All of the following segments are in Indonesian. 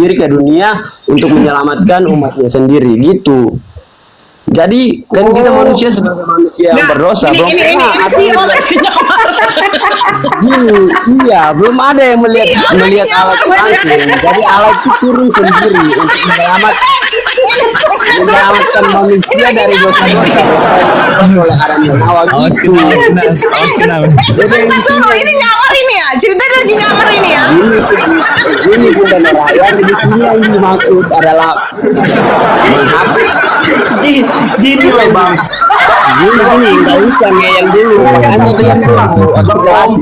diri ke dunia untuk menyelamatkan umatnya sendiri gitu. Jadi kan kita manusia sebagai manusia yang berdosa belum pernah ada si yang oleh nyamar. gini, iya belum ada yang melihat Iya, alat lagi nyamar, langsung. Jadi alat itu turun sendiri untuk menyelamatkan manusia dari dosa-dosa yang oleh Adam dan Hawa Awas gitu. kena, awas kena, awas kena. Jadi yang di Bentar dulu, sini ini nyamar ini ya. Ceritanya lagi nyamar ini ya. ini Bunda Nora, yang di sini yang dimaksud adalah menghapus. Gini loh bang. Gini nggak usah ngeyel dulu, makanya diam dulu. Aku jelasin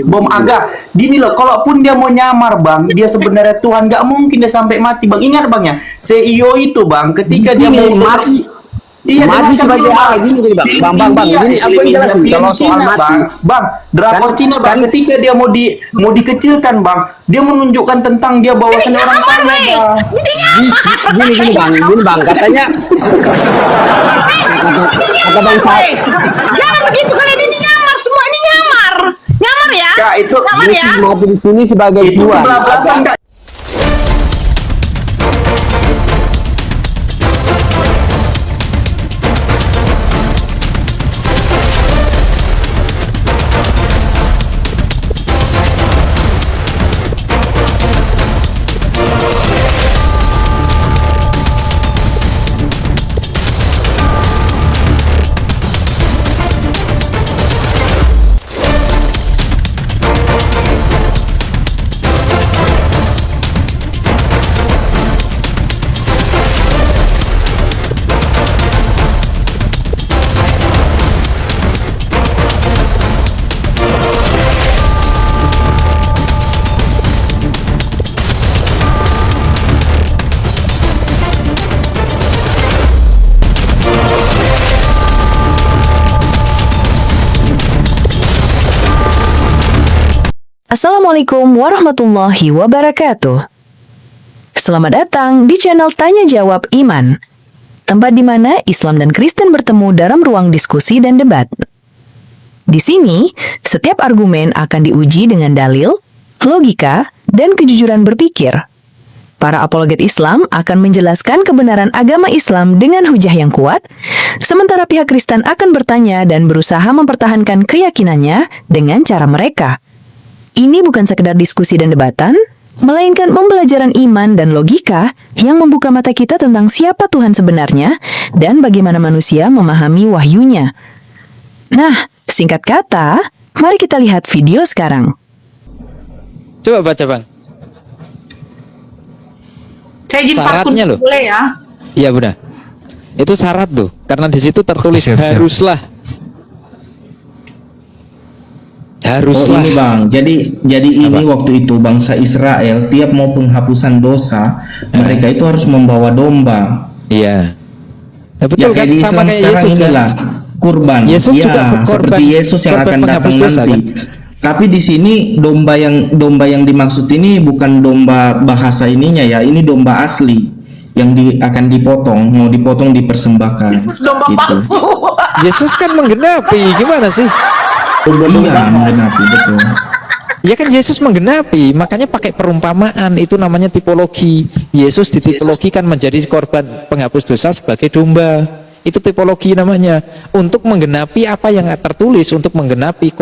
Bom agak gini loh, kalaupun dia mau nyamar bang, dia sebenarnya Tuhan, nggak mungkin dia sampai mati bang. Ingat bang ya, CEO itu bang, ketika dia Gini, mau mati. iya, Mati dengarkan sebagai dulu, apa? Gini bang, gini aku yang jelasin. Kalau soal Cina, mati, bang, drakor Kan- Cina bang, kan- ketika dia mau dikecilkan bang, dia menunjukkan tentang dia bahwasannya orang kaya bang. gini bang, katanya kata bang Said, Jangan begitu, kalian ini nyamar, semua ini nyamar. Nyamar ya. Kak, itu Nyamar ya. Yesus mati di sini sebagai itu Tuhan. kebablasan kak. Assalamualaikum warahmatullahi wabarakatuh. Selamat datang di channel Tanya Jawab Iman, tempat di mana Islam dan Kristen bertemu dalam ruang diskusi dan debat. Di sini, setiap argumen akan diuji dengan dalil, logika, dan kejujuran berpikir. Para apologet Islam akan menjelaskan kebenaran agama Islam dengan hujah yang kuat, sementara pihak Kristen akan bertanya dan berusaha mempertahankan keyakinannya dengan cara mereka. Ini bukan sekedar diskusi dan debatan, melainkan pembelajaran iman dan logika yang membuka mata kita tentang siapa Tuhan sebenarnya dan bagaimana manusia memahami wahyunya. Nah, singkat kata, mari kita lihat video sekarang. Coba baca bang. Saya izin Syaratnya loh. boleh ya. Iya bunda. Itu syarat tuh, karena di situ tertulis haruslah. Oh ini bang, jadi ini waktu itu bangsa Israel tiap mau penghapusan dosa, mereka itu harus membawa domba. Iya. Nah, Ya betul kan, kayak di sama Islam kayak sekarang Yesus kan. inilah kurban. Yesus ya, juga korban, seperti Yesus yang korban akan penghapus datang dosa, nanti. kan? Tapi di sini domba yang dimaksud ini bukan domba bahasa ininya ya, ini domba asli yang akan dipotong, mau dipotong dipersembahkan. Yesus domba gitu. palsu. Yesus kan menggenapi, gimana sih? Iya, menggenapi betul. Ya kan Yesus menggenapi, makanya pakai perumpamaan, itu namanya tipologi. Yesus ditipologikan menjadi korban penghapus dosa sebagai domba. Itu tipologi namanya. Untuk menggenapi apa yang tertulis, untuk menggenapi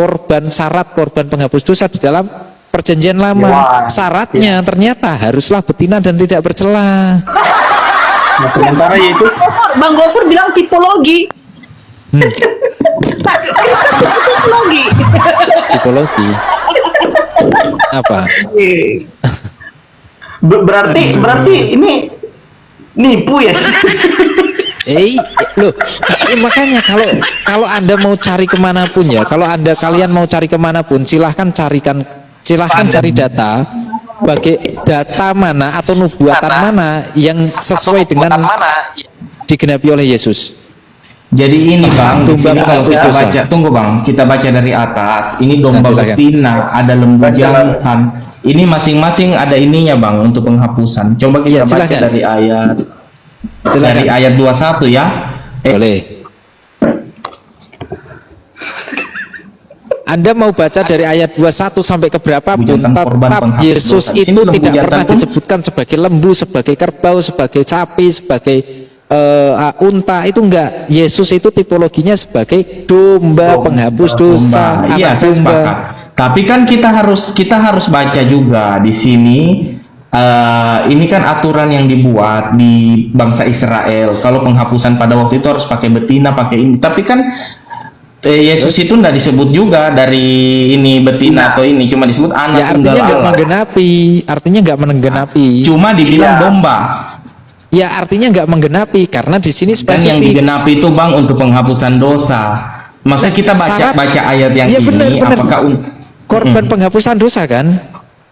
syarat korban penghapus dosa di dalam perjanjian lama. Syaratnya ternyata haruslah betina dan tidak bercela. Nah, sementara Yesus Bang Gofur bilang tipologi. Pak Kristen itu tipologi. Tipologi apa? berarti ini nipu ya. Loh, makanya kalau Anda mau cari kemanapun ya, kalau kalian mau cari kemanapun, silahkan cari data, data mana atau nubuatan mana yang sesuai dengan digenapi oleh Yesus. Jadi ini bang, di Domba sini kalau penghapus kita dosa. baca, tunggu bang, kita baca dari atas. Ini domba silakan. betina, ada lembu jantan. Ini masing-masing ada ininya bang untuk penghapusan. Coba Iya, kita baca silakan. dari ayat Silakan. 21 ya. Boleh. Anda mau baca dari ayat 21 sampai ke berapa pun, Lembu jantan korban tetap penghapus Yesus dosa. Di sini itu lembu tidak jantan pernah pun- disebutkan sebagai lembu, sebagai kerbau, sebagai sapi, sebagai unta. Itu enggak. Yesus itu tipologinya sebagai domba penghapus dosa, Domba. Iya, anak saya domba. sepakat. Tapi kan kita harus baca juga di sini. Ini kan aturan yang dibuat di bangsa Israel. Kalau penghapusan pada waktu itu harus pakai betina, pakai ini. Tapi kan Yesus itu enggak disebut juga dari ini betina atau ini, cuma disebut anak Ya tunggal artinya enggak Allah. menggenapi, artinya enggak menggenapi. Cuma dibilang domba. Ya artinya enggak menggenapi karena di sini Dan yang spesifik. digenapi itu Bang untuk penghapusan dosa. Maksudnya kita Syarat- baca ayat yang Iya, ini benar. apakah Korban penghapusan dosa kan?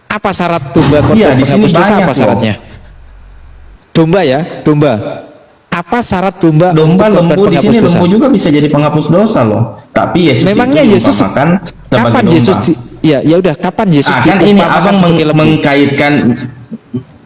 Apa syarat domba korban Iya, di sini penghapus dosa? banyak Apa loh. syaratnya? Domba ya, domba. Apa syarat domba? domba untuk korban lembu di penghapus sini dosa? lembu juga bisa jadi penghapus dosa loh. Tapi Yesus Memangnya itu Yesus diumpamakan sebagai kapan domba. Yesus ya udah kapan Yesus Kan ini diumpamakan abang sebagai lembu?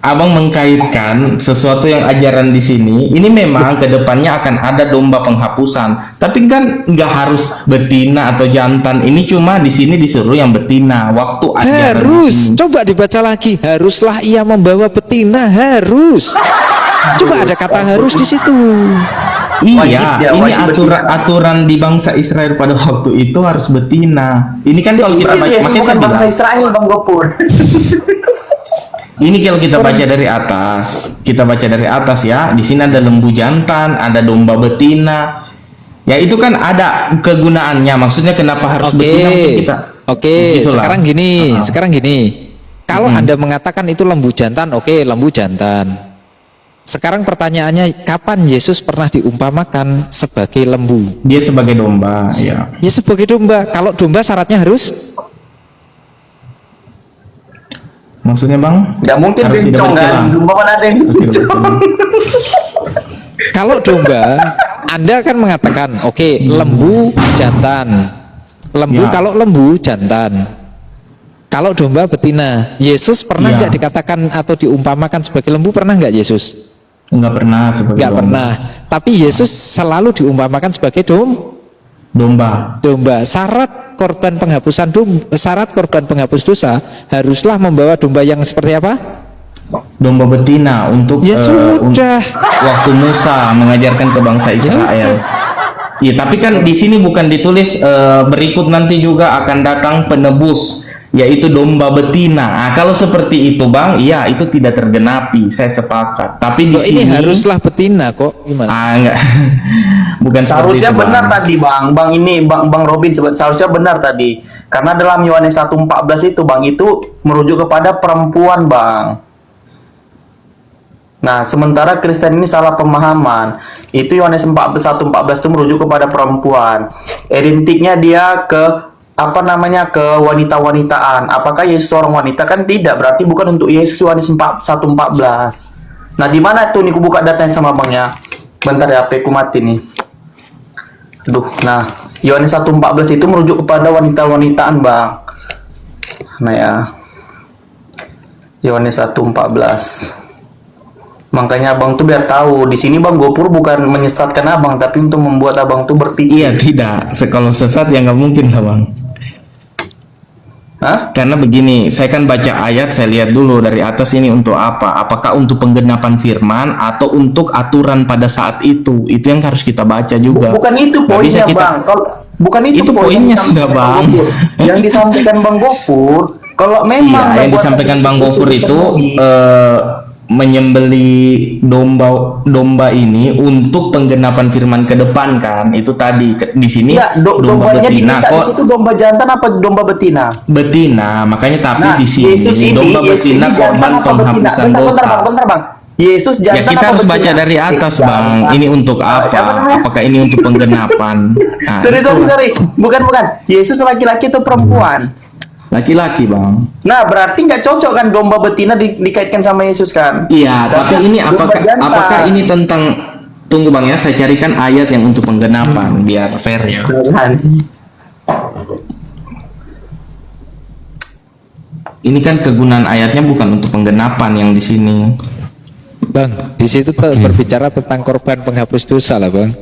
mengkaitkan sesuatu yang ajaran di sini. Ini memang kedepannya akan ada domba penghapusan. Tapi kan nggak harus betina atau jantan. Ini cuma di sini disuruh yang betina. Waktu ajaran Harus, di sini. coba dibaca lagi. Haruslah ia membawa betina, harus. Coba ada kata harus di situ. Iya, Wajib ya, ini wajib aturan di bangsa Israel pada waktu itu harus betina. Ini kan kalau kita baca, Yesus makanya bukan saya bangsa bilang, Israel Bang Gopur. ini kalau kita baca dari atas, ya. Di sini ada lembu jantan, ada domba betina. Ya itu kan ada kegunaannya. Maksudnya kenapa harus betina? Mungkin kita. Oke, Begitulah. sekarang gini. Kalau Anda mengatakan itu lembu jantan, oke, lembu jantan. Sekarang pertanyaannya, kapan Yesus pernah diumpamakan sebagai lembu? Dia sebagai domba, ya. Ya sebagai domba. Kalau domba syaratnya harus Maksudnya Bang? Nggak mungkin Harus tidak bencong kan? bertulang. Domba mana ada yang Harus tidak bencong? bertulang. kalau domba, Anda kan mengatakan, oke, lembu jantan. Lembu Ya. kalau lembu jantan. Kalau domba betina. Yesus pernah Ya. nggak dikatakan atau diumpamakan sebagai lembu? Pernah nggak Yesus? Enggak pernah sebagai Nggak domba. pernah. Tapi Yesus selalu diumpamakan sebagai Domba. domba. Syarat korban penghapus dosa haruslah membawa domba yang seperti apa? Domba betina untuk Ya sudah. waktu Musa mengajarkan ke bangsa Israel. Iya, tapi kan di sini bukan ditulis berikut nanti juga akan datang penebus, yaitu domba betina. Nah, kalau seperti itu, Bang, iya itu tidak tergenapi. Saya sepakat. Tapi di Kok ini sini haruslah betina kok? Gimana? enggak. Bukan Seharusnya seperti itu, benar Bang. tadi Bang Robin seharusnya benar tadi. Karena dalam Yohanes 1:14 itu Bang itu merujuk kepada perempuan Bang. Nah, sementara Kristen ini salah pemahaman. Itu Yohanes 1:14 itu merujuk kepada perempuan. Identiknya dia ke ke wanita-wanitaan. Apakah Yesus seorang wanita? Kan tidak, berarti bukan untuk Yesus. Yohanes 1:14. Nah, di mana tuh nih, ku buka datanya sama Bang ya. Bentar ya, HP ku mati nih. Aduh, nah, Yohanes 1:14 itu merujuk kepada wanita-wanitaan, Bang. Nah ya. Yohanes 1:14. Makanya Abang tuh biar tahu, di sini Bang Gopur bukan menyesatkan Abang, tapi untuk membuat Abang tuh berpikir. Iya, tidak. Kalau sesat ya nggak mungkin lah, Bang. Hah? Karena begini, saya kan baca ayat, saya lihat dulu dari atas ini untuk apa? Apakah untuk penggenapan firman atau untuk aturan pada saat itu? Itu yang harus kita baca juga. Bukan itu Nggak bisa poinnya, kita- Bang. Kalau bukan itu, Itu poin poinnya yang sudah, disampaikan Bang. Gopur. Yang disampaikan Bang Gopur, kalau memang Iya, yang buat disampaikan Yesus Bang Gofur itu menyembeli domba ini untuk penggenapan firman ke depan kan? Itu tadi di sini ya, domba dombanya betina diminta di kok situ domba jantan apa domba betina? betina, makanya tapi Nah, di sini Yesus ini, domba Yesus betina ini jantan korban apa betina? penghapusan Bentar, dosa. bentar, Bang. Yesus jantan Ya kita apa harus betina? baca dari atas, Bang. Jantan. Ini untuk Apa apa? namanya? Apakah ini untuk penggenapan? Nah, Sorry. Bukan. Yesus laki-laki atau perempuan? laki-laki, Bang. Nah, berarti nggak cocok kan domba betina dikaitkan sama Yesus kan? Iya, tapi Seharusnya ini domba jantan. apakah ini tentang, tunggu Bang ya, saya carikan ayat yang untuk penggenapan biar fair ya. Jangan. Ini kan kegunaan ayatnya bukan untuk penggenapan yang di sini. Bang, di situ berbicara tentang korban penghapus dosa lah, Bang.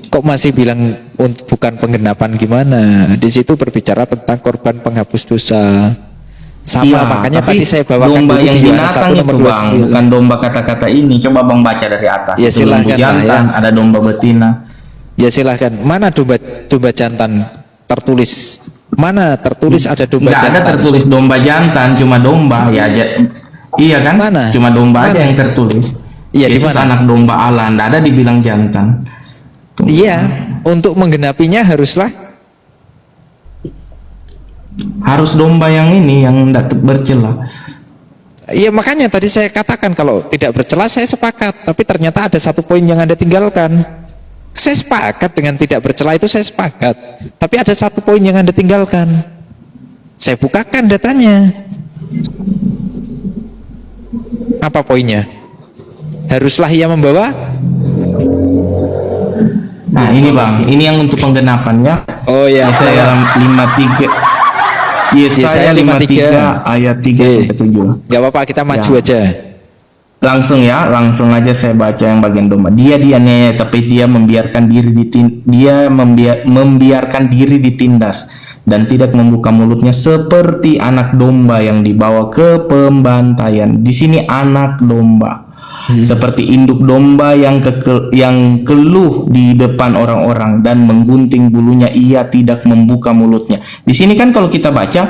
Kok masih bilang bukan penggenapan gimana. Di situ berbicara tentang korban penghapus dosa. Sama Iya, makanya tapi tadi saya bawakan domba dulu yang di Yohanes binatang 1 nomor itu bang, 29. bukan domba kata-kata ini. Coba bang baca dari atas. Ya, Itu lembu silahkan lah, jantan, ya. ada domba betina. Ya silahkan. Mana domba jantan tertulis? Mana tertulis ada domba Nggak jantan? ada tertulis domba jantan, cuma domba ya. Iya kan? Mana? Cuma domba aja Mana? yang tertulis. Iya, di Yesus mana? anak domba Allah, nggak ada dibilang jantan. Tuh. Iya, untuk menggenapinya haruslah Harus domba yang ini yang tidak bercela. iya, makanya tadi saya katakan kalau tidak bercela saya sepakat, tapi ternyata ada satu poin yang Anda tinggalkan. Saya sepakat dengan tidak bercela itu, saya sepakat, tapi ada satu poin yang Anda tinggalkan. Saya bukakan datanya. Apa poinnya? Haruslah ia membawa. Nah ini bang, ini yang untuk penggenapannya. Oh ya, Yesaya 53. Yesaya 53 ayat 3 sampai 7. Gak apa-apa, kita maju Ya. aja. Langsung ya, langsung aja saya baca yang bagian domba. Dia dianiaya, tapi dia membiarkan diri membiarkan diri ditindas dan tidak membuka mulutnya seperti anak domba yang dibawa ke pembantaian. Di sini anak domba. Seperti induk domba yang keluh di depan orang-orang dan menggunting bulunya, ia tidak membuka mulutnya. Di sini kan kalau kita baca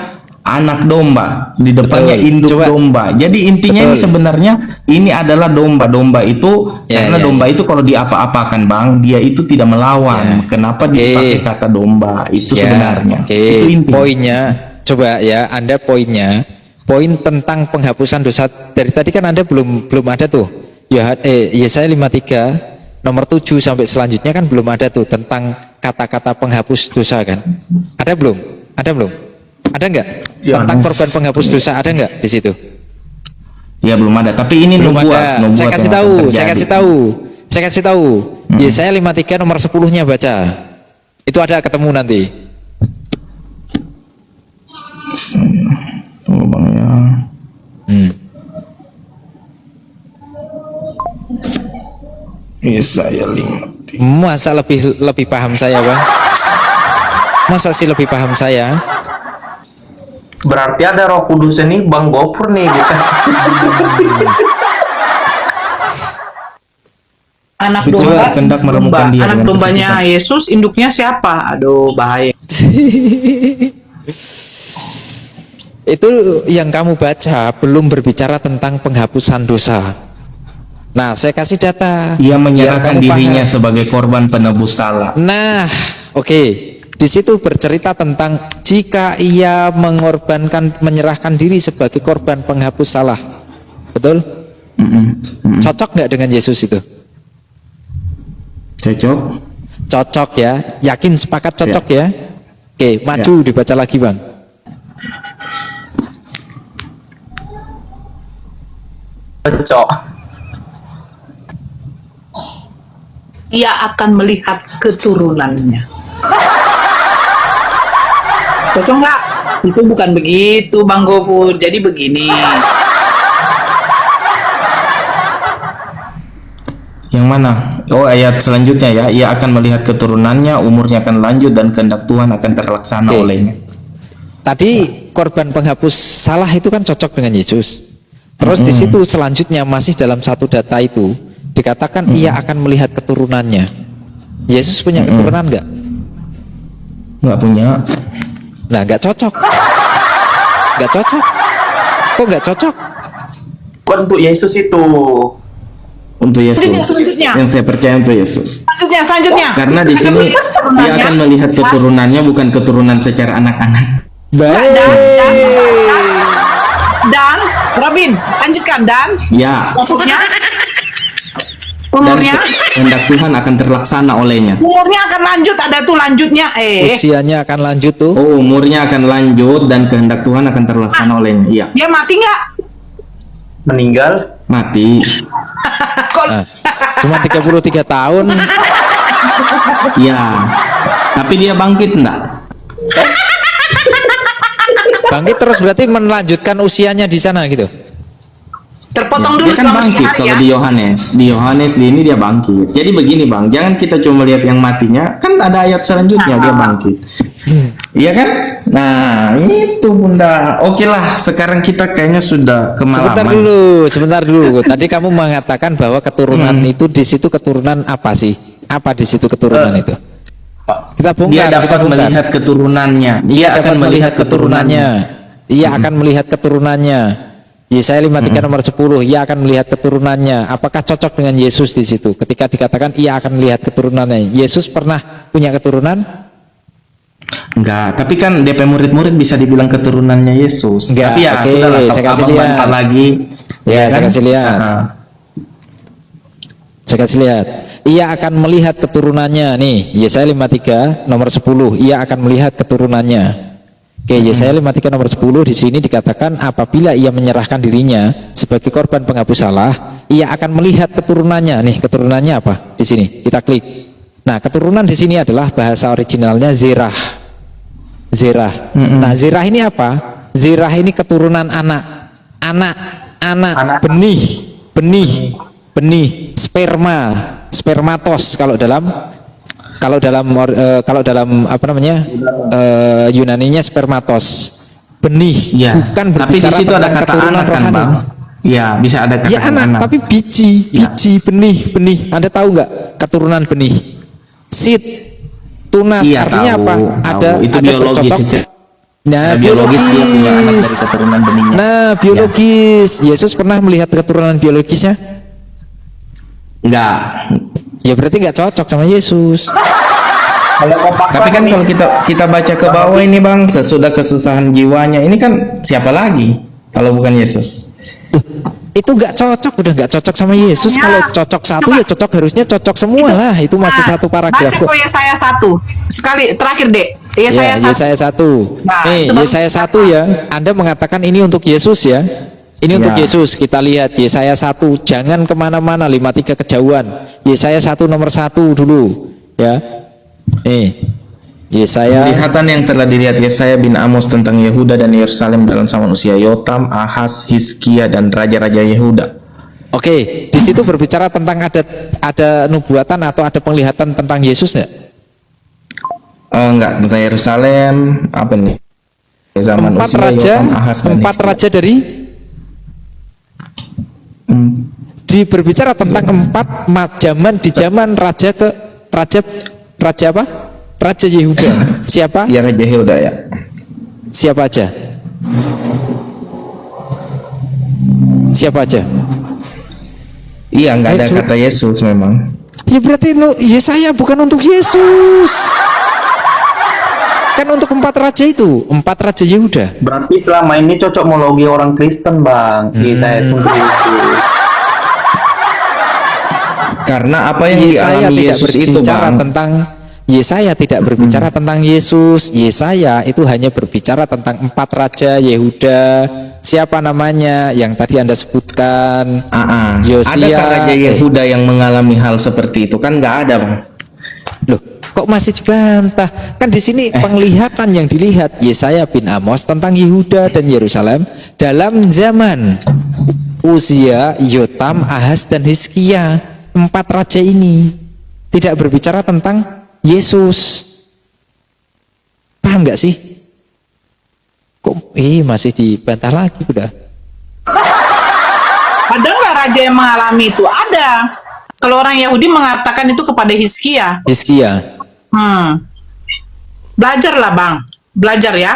anak domba, di depannya Betul. induk Coba. domba. Jadi intinya ini Betul. sebenarnya ini adalah domba itu Ya, karena ya, domba itu kalau diapa-apakan bang, dia itu tidak melawan. Ya. Kenapa Oke. dipakai kata domba? Itu Ya, sebenarnya. oke. Itu intinya. Poinnya, coba ya, Anda poinnya, poin tentang penghapusan dosa dari tadi kan Anda belum ada tuh. Yesaya 53 nomor 7 sampai selanjutnya kan belum ada tuh tentang kata-kata penghapus dosa kan? Ada belum? Ada belum? Ada enggak? Ya, Tentang korban penghapus dosa ada enggak di situ? Ya belum ada. Tapi ini Belum nubuat. ada. nubuat Saya kasih yang akan tahu, terjadi. saya kasih tahu. Yesaya 53 nomor 10-nya baca. Itu ada ketemu nanti. Tunggu bang ya. Yesaya 53. Masa lebih paham saya, Bang? Masa sih lebih paham saya? Berarti ada Roh Kudus ini Bang Gopur nih, bukan? Anak Itu domba, hendak meremukkan dia anak dengan dombanya kesakitan. Yesus, induknya siapa? Aduh, bahaya. Itu yang kamu baca belum berbicara tentang penghapusan dosa. Nah, saya kasih data. Ia biar menyerahkan kamu dirinya paham. sebagai korban penebus salah. Nah, oke. Di situ bercerita tentang jika ia menyerahkan diri sebagai korban penghapus salah. Betul? Cocok nggak dengan Yesus itu? Cocok? Cocok ya. Yakin sepakat cocok ya? Oke, maju dibaca lagi, Bang. Cocok. Ia akan melihat keturunannya. Cocok nggak? Itu bukan begitu, Bang Gofur. Jadi begini. Yang mana? Oh, ayat selanjutnya ya. Ia akan melihat keturunannya, umurnya akan lanjut dan kehendak Tuhan akan terlaksana Oke. olehnya. Tadi korban penghapus salah itu kan cocok dengan Yesus. Terus di situ selanjutnya masih dalam satu data itu dikatakan ia akan melihat keturunannya. Yesus punya keturunan nggak? Nggak punya. Nah, nggak cocok. Nggak cocok. Kok nggak cocok? Kok untuk Yesus itu? Untuk Yesus. Selanjutnya. Yang saya percaya untuk Yesus. Selanjutnya. Karena di sini dia akan melihat keturunannya, bukan keturunan secara anak-anak. Baik. Dan Robin, lanjutkan. Dan Ya. umurnya Dan umurnya kehendak Tuhan akan terlaksana olehnya. umurnya akan lanjut, ada tuh lanjutnya. Usianya akan lanjut tuh. Oh, umurnya akan lanjut dan kehendak Tuhan akan terlaksana olehnya. Iya. Dia mati nggak? Meninggal? Mati. Kok Nah, cuma 33 tahun. Iya. Tapi dia bangkit enggak? Bangkit terus berarti melanjutkan usianya di sana gitu. Terpotong Ya, dulu dia kan selama 3 bangkit hari kalau ya. di Yohanes. Di Yohanes di ini dia bangkit. Jadi begini bang, jangan kita cuma lihat yang matinya. Kan ada ayat selanjutnya dia bangkit. Iya kan? Nah itu bunda. Oke lah, sekarang kita kayaknya sudah kemalaman. Sebentar dulu. Tadi kamu mengatakan bahwa keturunan itu di situ keturunan apa sih? Apa di situ keturunan itu? Kita Dia bongkar. dapat melihat keturunannya. Dia akan melihat keturunannya. Ia akan melihat keturunannya. Yesaya 53 nomor 10, ia akan melihat keturunannya. Apakah cocok dengan Yesus di situ? Ketika dikatakan ia akan melihat keturunannya. Yesus pernah punya keturunan? Enggak, tapi kan DP murid-murid bisa dibilang keturunannya Yesus. Enggak, Tapi ya oke, sudahlah, saya kasih abang lihat. bantah lagi. Ya, saya kasih lihat. Aha. Saya kasih lihat. Ia akan melihat keturunannya. Nih, Yesaya 53 nomor 10, ia akan melihat keturunannya. Oke, Yesaya 53 nomor 10 di sini dikatakan apabila ia menyerahkan dirinya sebagai korban penghapus salah, ia akan melihat keturunannya. Nih, keturunannya apa? Di sini kita klik. Nah, keturunan di sini adalah bahasa originalnya Zerah. Zerah. Nah, Zerah ini apa? Zerah ini keturunan anak, benih, spermatos kalau dalam apa namanya Yunaninya spermatos, benih, Iya. bukan Tapi di berbicara situ ada tentang kata keturunan anak kan rohani. bang? Iya, bisa ada kata Ya anak, tapi biji, benih. Anda tahu nggak keturunan benih? Seed, tunas, Iya, artinya tahu, apa? tahu. Itu biologis. bercocok. Nah, biologis dia punya anak dari biologis. keturunan benihnya. Nah, biologis. Yesus pernah melihat keturunan biologisnya? Enggak. Ya berarti nggak cocok sama Yesus. Kalau mau paksa Tapi kan nih, kalau kita baca ke bawah ini bang, sesudah kesusahan jiwanya, ini kan siapa lagi kalau bukan Yesus? Itu nggak cocok, udah nggak cocok sama Yesus. Ya. Kalau cocok satu ya cocok, harusnya cocok semua lah. Itu masih satu paragraf. Baca kok Yesaya 1. Sekali terakhir, Dek. Ya, Yesaya 1. Yesaya 1. Nah, Nih, itu baru Yesaya 1 ya. Anda mengatakan ini untuk Yesus ya. Ini untuk Ya. Yesus. Kita lihat Yesaya 1. Jangan kemana-mana, 53 kejauhan. Yesaya 1 nomor 1 dulu. Ya. Nih. Yesaya. Kelihatan yang telah dilihat Yesaya bin Amos tentang Yehuda dan Yerusalem dalam zaman usia Yotam, Ahaz, Hizkia dan raja-raja Yehuda. Oke, di situ berbicara tentang ada nubuatan atau ada penglihatan tentang Yesus nggak? Enggak, tentang Yerusalem apa nih? Zaman Empat usia raja, Yotam, Ahaz dan empat Hizkia. raja dari berbicara tentang zaman di zaman raja apa? Raja Yehuda. Siapa? Ya Raja Yehuda ya. Siapa aja? Siapa aja? Iya, nggak ada Yesus. kata Yesus memang. Ya berarti Yesaya bukan untuk Yesus. Kan untuk empat raja itu, empat raja Yehuda. berarti selama ini cocok mologi orang Kristen bang. Saya itu Yesus. Karena apa yang Yesaya dialami tidak Yesus itu berbicara bang. tentang Yesaya tidak berbicara tentang Yesus. Yesaya itu hanya berbicara tentang empat raja Yehuda. Siapa namanya yang tadi Anda sebutkan? Yosia. Adakah Raja Yehuda yang mengalami hal seperti itu? Kan nggak ada bang. Loh, kok masih dibantah? Kan di sini penglihatan yang dilihat Yesaya bin Amos tentang Yehuda dan Yerusalem dalam zaman Uzia, Yotam, Ahaz dan Hizkia. Empat raja ini tidak berbicara tentang Yesus. Paham nggak sih? Kok masih dibantah lagi udah? Ada nggak raja yang mengalami itu? Ada. Kalau orang Yahudi mengatakan itu kepada Hizkia. Hizkia Belajarlah bang. Belajar ya.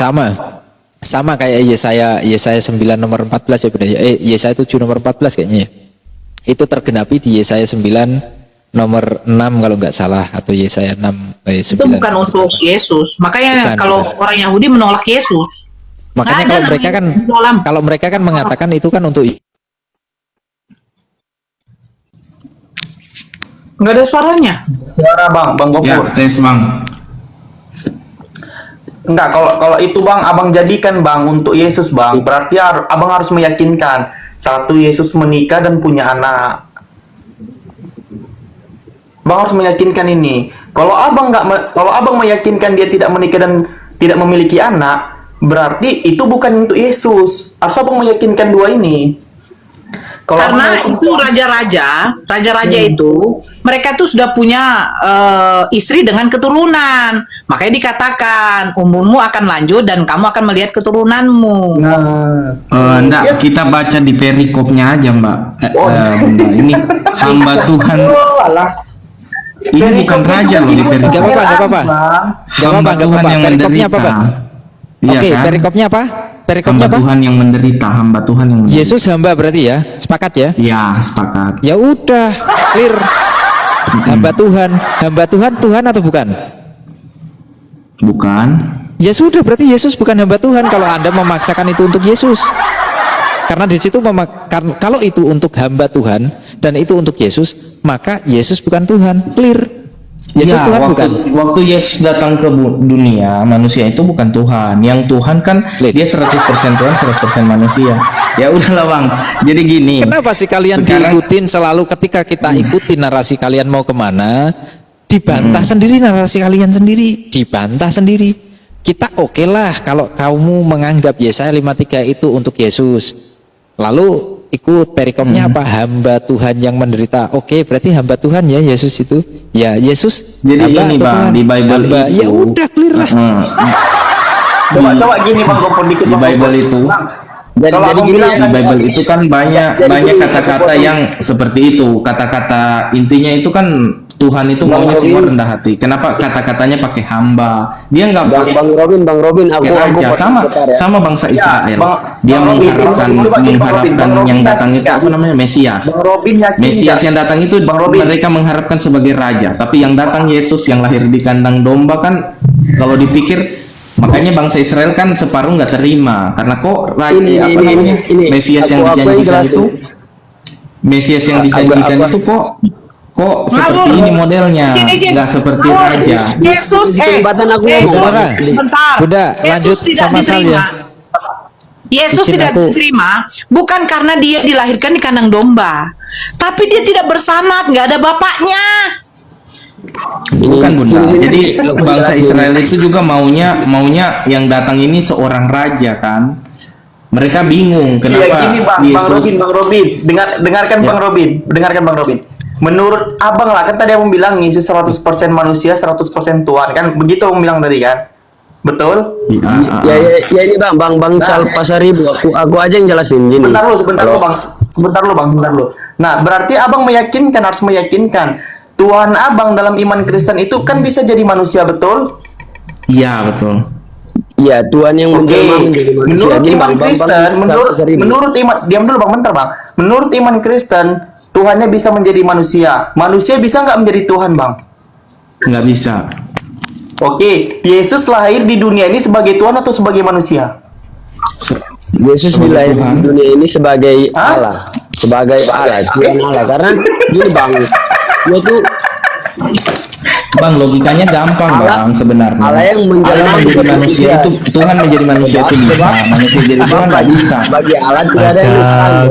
sama kayak Yesaya 9 nomor 14 ya benar. Yesaya 7 nomor 14 kayaknya. Itu tergenapi di Yesaya 9 nomor 6 kalau nggak salah, atau Yesaya 6 Itu 9. bukan untuk Yesus. Makanya Bukan, kalau bukan. orang Yahudi menolak Yesus. Makanya Nggak ada kalau mereka kan mengatakan itu kan untuk nggak ada suaranya. Suara bang Ya, Gopur. tes bang. Enggak, kalau itu bang, abang jadikan bang untuk Yesus bang. Berarti abang harus meyakinkan satu, Yesus menikah dan punya anak. Bang harus meyakinkan ini. Kalau abang meyakinkan dia tidak menikah dan tidak memiliki anak, berarti itu bukan untuk Yesus. Harus abang meyakinkan dua ini. Kalau Karena aku- itu raja-raja itu mereka tuh sudah punya istri dengan keturunan. Makanya dikatakan umurmu akan lanjut dan kamu akan melihat keturunanmu. Nah, Enggak, kita baca di perikopnya aja, Mbak. Bunda. Ini hamba Tuhan. Ini bukan raja loh di perikop. Gak apa-apa, gak apa-apa. Gak Hamba apa-apa, gak Tuhan apa-apa. yang Perikopnya apa, menderita. Pak? Iya Oke, kan? perikopnya apa? Perikopnya Hamba apa? Tuhan yang menderita, hamba Tuhan yang menderita. Yesus hamba berarti ya? Sepakat ya? Ya, sepakat. Ya udah, clear. Hamba Tuhan, Tuhan atau bukan? Bukan. Ya sudah, berarti Yesus bukan hamba Tuhan kalau Anda memaksakan itu untuk Yesus. Karena di situ kalau itu untuk hamba Tuhan dan itu untuk Yesus, maka Yesus bukan Tuhan. Clear. Yesus Ya, Tuhan bukan. waktu Yesus datang ke dunia, manusia itu bukan Tuhan. Yang Tuhan kan Lihat. dia 100% Tuhan, 100% manusia. Ya udahlah, Bang. Jadi gini. Kenapa sih kalian Sekarang- diikutin selalu ketika kita ikutin narasi kalian mau kemana, dibantah sendiri narasi kalian sendiri, dibantah sendiri. Kita oke lah kalau kamu menganggap Yesaya 53 itu untuk Yesus. Lalu ikut perikopnya apa? Hamba Tuhan yang menderita. Oke, berarti hamba Tuhan ya Yesus itu. Ya, Yesus. Jadi hamba ini, atau Bang, Tuhan? di Bible Hamba. itu. Ya udah clear lah. coba gini Bang Gopon dikit. Di Bang Bible Gopon. itu. Bang, Jadi- kalau jadi abang gini, bilang Di kan Bible itu kan banyak Jadi kata-kata gini, yang seperti itu. Kata-kata intinya itu kan Tuhan itu maunya semua rendah hati. Kenapa kata-katanya pakai hamba? Dia nggak Bang pakai Robin, aku raja sama bentar ya. sama bangsa Israel. Bang- Dia Bang Robin, mengharapkan coba gini, Bang Robin, Bang Robin yang yakin datang itu nggak? apa namanya Mesias. Bang Robin yakin Mesias nggak? yang datang itu Bang Robin. mereka mengharapkan sebagai raja, tapi yang datang Yesus yang lahir di kandang domba kan kalau dipikir makanya bangsa Israel kan separuh nggak terima karena kok raja Mesias yang Aku dijanjikan jelasin. itu Mesias yang dijanjikan itu kok seperti ini modelnya nggak seperti raja. Yesus, Kesempatan aku ngomong. Yesus, Bunda, bentar. Bunda, Yesus lanjut tidak sama Sal diterima. ya. Yesus Izin tidak aku. diterima bukan karena dia dilahirkan di kandang domba, tapi dia tidak bersanad, nggak ada bapaknya. Bukan Bunda. Sini, Jadi aku bangsa jelasin. Israel itu juga maunya yang datang ini seorang raja kan. Mereka bingung Iya kenapa gini Bang Yesus Robin, dengarkan Ya. Bang Robin. Menurut Abang lah, kan tadi Abang bilang Yesus 100% manusia, 100% Tuhan. Kan begitu Abang bilang tadi kan? Betul? Ya ini bang Sal Pasaribu, aku aja yang jelasin gini. Sebentar lu Bang. Nah, berarti Abang harus meyakinkan Tuhan Abang dalam iman Kristen itu kan bisa jadi manusia, betul? Iya, betul. Ya Tuhan yang Oke, menjelma menjadi manusia. menurut Gini, iman Kristen, Pasaribu. menurut iman, diam dulu Bang, bentar Bang. Menurut iman Kristen, Tuhannya bisa menjadi manusia. Manusia bisa nggak menjadi Tuhan, Bang? Nggak bisa. Oke, Yesus lahir di dunia ini sebagai Tuhan atau sebagai manusia? Yesus dilahirkan di dunia ini sebagai Hah? Allah, sebagai Allah, Tuhan Allah. Karena gini bang, dia tuh Bang, logikanya gampang Allah- Bang sebenarnya. Allah yang menjelma Allah menjadi menjadi manusia manusia. itu Tuhan menjadi manusia itu bisa. Sebab- Manusia jadi Tuhan nggak bisa. bagi Allah tidak ada yang mustahil.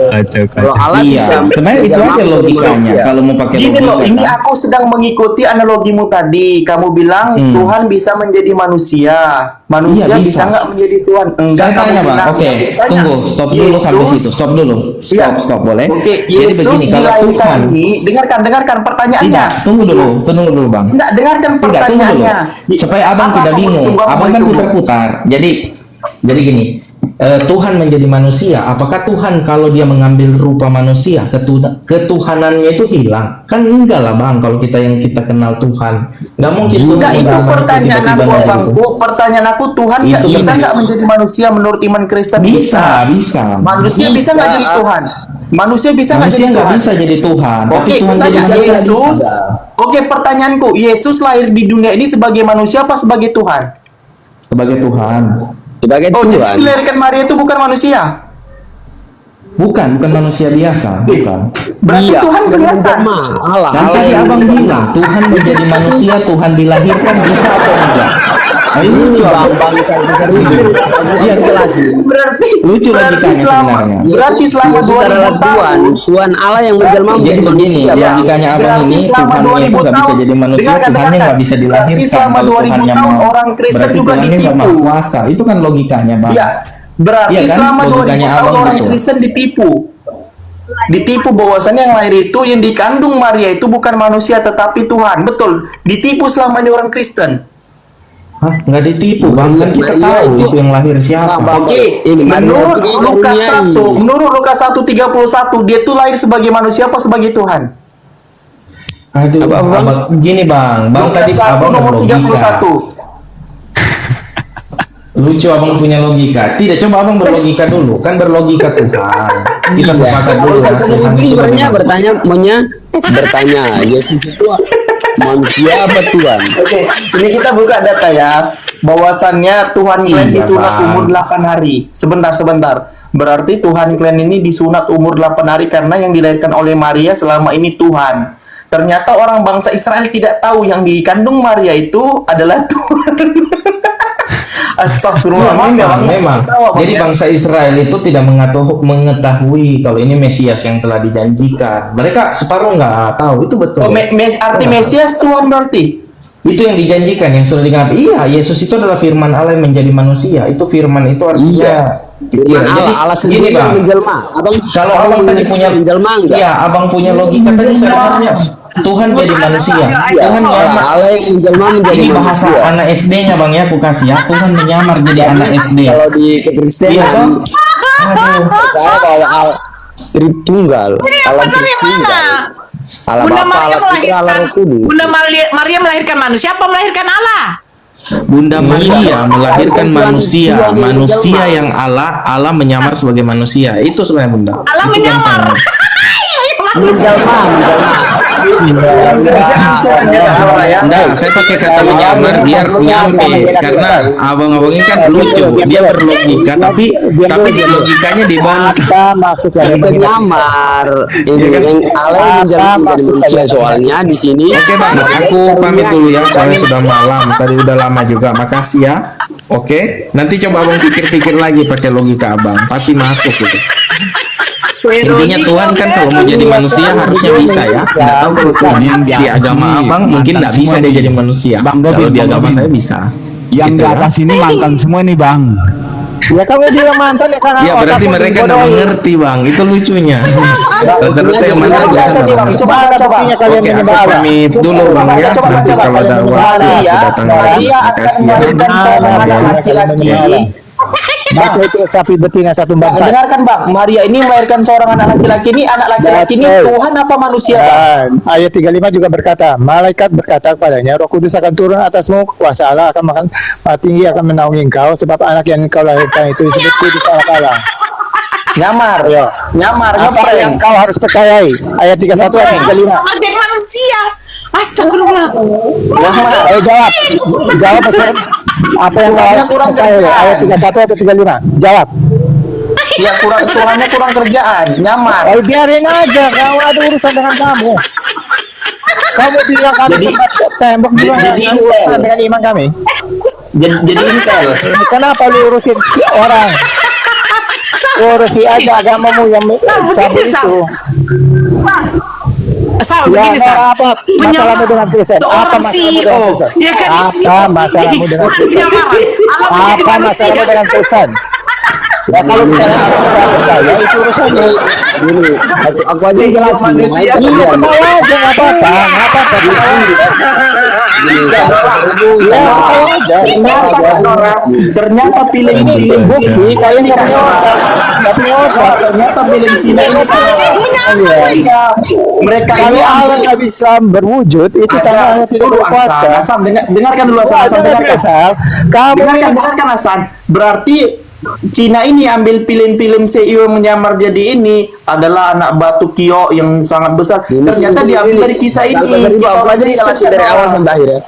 Kalau Allah Iya, bisa sebenarnya itu menjelma aja menjadi logikanya. manusia. Kalau mau pakai Gini logika, loh, ini kan? aku sedang mengikuti analogimu tadi. Kamu bilang Tuhan bisa menjadi manusia. Manusia Iya, bisa bisa. nggak menjadi Tuhan? Enggak. Saya kamu tanya Bang, bilang. oke, Tanya. tunggu, stop dulu sampai Yesus- situ, stop dulu, Iya. stop, boleh? Oke, Jadi Yesus begini, kalau dilahirkan Tuhan, ini, dengarkan pertanyaannya. tidak, tunggu dulu Bang. Enggak, dengarkan Tidak, tunggu dulu. pertanyaannya. Supaya abang tidak bingung. tunggu, Abang kan tunggu. putar-putar. Jadi gini. Tuhan menjadi manusia. Apakah Tuhan kalau dia mengambil rupa manusia, ketuhanannya itu hilang? Kan enggak lah Bang. Kalau kita kenal Tuhan, nggak mungkin. Tuhan Enggak, itu menjadi manusia pertanyaan tiba-tiba aku, kayak Bang. gitu. Pertanyaan aku, Tuhan Itu bisa benar. nggak menjadi manusia menurut iman Kristen? Bisa. Manusia bisa nggak jadi Tuhan? Manusia bisa nggak Manusia jadi nggak Tuhan? bisa jadi Tuhan. Tapi Oke, Tuhan jadi pertanyaan manusia Yesus. bisa. Oke, pertanyaanku, Yesus lahir di dunia ini sebagai manusia apa sebagai Tuhan? Sebagai Tuhan. Sebagai Oh, jadi Tuhan. dilahirkan Maria itu bukan manusia? Bukan manusia biasa. Bukan. Berarti Iya, Tuhan kelihatan. menjelma. Allah. Kan tadi abang bilang Tuhan menjadi manusia, Tuhan dilahirkan bisa atau enggak? Nah, ini lucu abang. Bang Sal Pasaribu, Iya, aku jelasin. Berarti Lucu logikanya sebenarnya. Berarti selama Yesus adalah 2000 tahun. Tuhan Allah yang menjelma Jadi menjadi begini, manusia. Bang. logikanya abang Berarti ini selama Tuhannya itu 2000 nggak bisa tahun. jadi manusia, Dengarkan, Tuhannya dengarkan. nggak bisa dilahirkan. Berarti selama Kalau 2000 Tuhannya tahun mau, orang Kristen berarti juga Tuhannya nggak ditipu. mau kuasa. Itu kan logikanya bang. Iya. Berarti Iya kan? selama 2000 Logikanya tahun abang orang gitu. Kristen ditipu. Ditipu bahwasannya yang lahir itu, yang dikandung Maria itu bukan manusia tetapi Tuhan. Betul. Ditipu selama ini orang Kristen. Hah, nggak ditipu bang, kan kita Iya, tahu itu. itu yang lahir siapa. Bang, Oke, ini menurut Maria itu Lukas karuniai. 1, menurut Lukas 1:31, dia tuh lahir sebagai manusia apa sebagai Tuhan? Aduh, Apa, Bang? abang, gini bang Lukas tadi 1 abang nomor berlogika. 31. Lucu abang punya logika. Tidak, coba abang berlogika dulu. Kan berlogika Tuhan. Kita sepakat dulu. Kalau ya, kata Tuhan ini itu sebenarnya bagaimana. bertanya Yesus itu manusia apa Tuhan? Oke, ini kita buka data ya. Bahwasannya Tuhan kalian Iya, disunat Bang. umur 8 hari. Sebentar. Berarti Tuhan kalian ini disunat umur 8 hari karena yang dilahirkan oleh Maria selama ini Tuhan. Ternyata orang bangsa Israel tidak tahu yang dikandung Maria itu adalah Tuhan. Astagfirullah. Memang. Jadi bangsa Israel itu tidak mengetahui kalau ini Mesias yang telah dijanjikan. Mereka separuh nggak tahu, itu betul. Arti Mesias Tuhan berarti. Itu yang dijanjikan, yang sudah digenap. Iya, Yesus itu adalah firman Allah yang menjadi manusia. Itu firman itu artinya. Iya. Firman Jadi, Allah, Allah sendiri gini, Bang. yang menjelma. Kalau abang tadi punya menjelma enggak? Iya, abang punya logika tadi sebenarnya Tuhan jadi manusia. Tuhan menyamar. Allah yang menjelma menjadi Ini bahasa manusia. anak SD-nya Bang ya, aku kasih ya. Tuhan menyamar jadi anak SD. Kalau di Iya, kekristenan, toh? Aduh. percaya bahwa Allah Tritunggal, Allah Benar yang mana? Tritunggal. Allah Bunda Bapa, Maria Allah Putra, Allah Roh Kudus. Bunda Maria melahirkan manusia apa melahirkan Allah? Bunda Maria melahirkan manusia, Tuhan yang manusia menjelma. yang Allah menyamar sebagai manusia. Itu sebenarnya Bunda. Allah Itu menyamar. gampang. Menjelma. Enggak, saya pakai kata menyamar biar nyampe karena abang-abang ini kan lucu. Dia berlogika tapi logikanya dibantu. Apa maksudnya? Menyamar. Ini yang Allah yang menjelma menjadi manusia. Soalnya di sini Oke Bang, aku pamit dulu ya. Soalnya sudah malam. Tadi udah lama juga. Makasih ya. Oke, nanti coba abang pikir-pikir lagi pakai logika abang. Pasti masuk gitu. Intinya Tuhan kan kalau mau jadi manusia harusnya bisa ya. Nggak tahu kalau Tuhan yang di agama abang mungkin nggak bisa dia jadi manusia. Bang Robin, Kalau di Bang agama Robin. saya bisa. Yang Gitu di ya. atas ini mantan semua nih bang. Ya kamu bilang mantan ya karena Ya berarti otakmu mereka nggak dibodohi. mengerti bang. Itu lucunya. Rata-rata yang mana biasa nggak mengerti. Coba buktinya kalian Oke, aku menyembah Allah. pamit dulu bang ya. Nanti kalau ada waktu aku datang lagi. Maria akan Makasih ya. melahirkan seorang anak laki-laki. Baca itu sapi betina 144. Dengarkan Bang, Maria ini melahirkan seorang anak laki-laki ini, anak laki-laki ini Betul. Tuhan apa manusia Bang? Ayat 35 juga berkata, malaikat berkata kepadanya, Roh Kudus akan turun atasmu, kuasa Allah akan makan tinggi akan menaungi engkau, sebab anak yang engkau lahirkan itu disebut kudus anak Allah. Nyamar, Ayo. nyamar, Apa yang ngeprank. kau harus percayai? Ayat 31 ayat 35. Menjadi manusia. Astagfirullah. Ayo jawab. Jawab Ustaz. Apa yang kau harus Kurang percayai? kerjaan. Ayat 31 atau 35? Jawab. Ya Tuhannya kurang kerjaan, nyamar. Ayo biarin aja, kau ada urusan dengan kamu. Kamu bilang kami Jadi- sempat tembok juga jadi nggak ada urusan dengan iman kami. Jadi intel. Kenapa lu urusin orang? Urusi aja agamamu yang cabut begini, Sam. itu. Sal, Ya, begini Sal. apa masalahmu dengan Kristen? Apa Seorang masalahmu CEO. dengan Kristen? Ya kan, Apa masalahmu dengan Kristen? Penyamaran. Allah menjadi Apa manusia. masalahmu dengan Kristen? Ya kalau misalnya orang tidak percaya itu urusannya. Gini, aku aja yang jelasin. Manusia. Iya, ketawa aja nggak apa-apa, nggak apa-apa. ketawa aja. Ya, ketawa aja. Ternyata Kak Nora, ternyata film Ini bukti kalian nggak punya otak, nggak punya otak. ternyata film Cina ini Iya. mereka ini Kalau Allah nggak bisa berwujud, itu tanda Allah tidak berkuasa. Asam, dengarkan dulu Asam, dengarkan. Kamu Dengarkan Hasan. Berarti Cina ini ambil film-film CEO yang menyamar jadi ini adalah anak batu Kio yang sangat besar. Ternyata diambil dari kisah ini. Aku aja yang jelasin dari awal sampai akhir ya.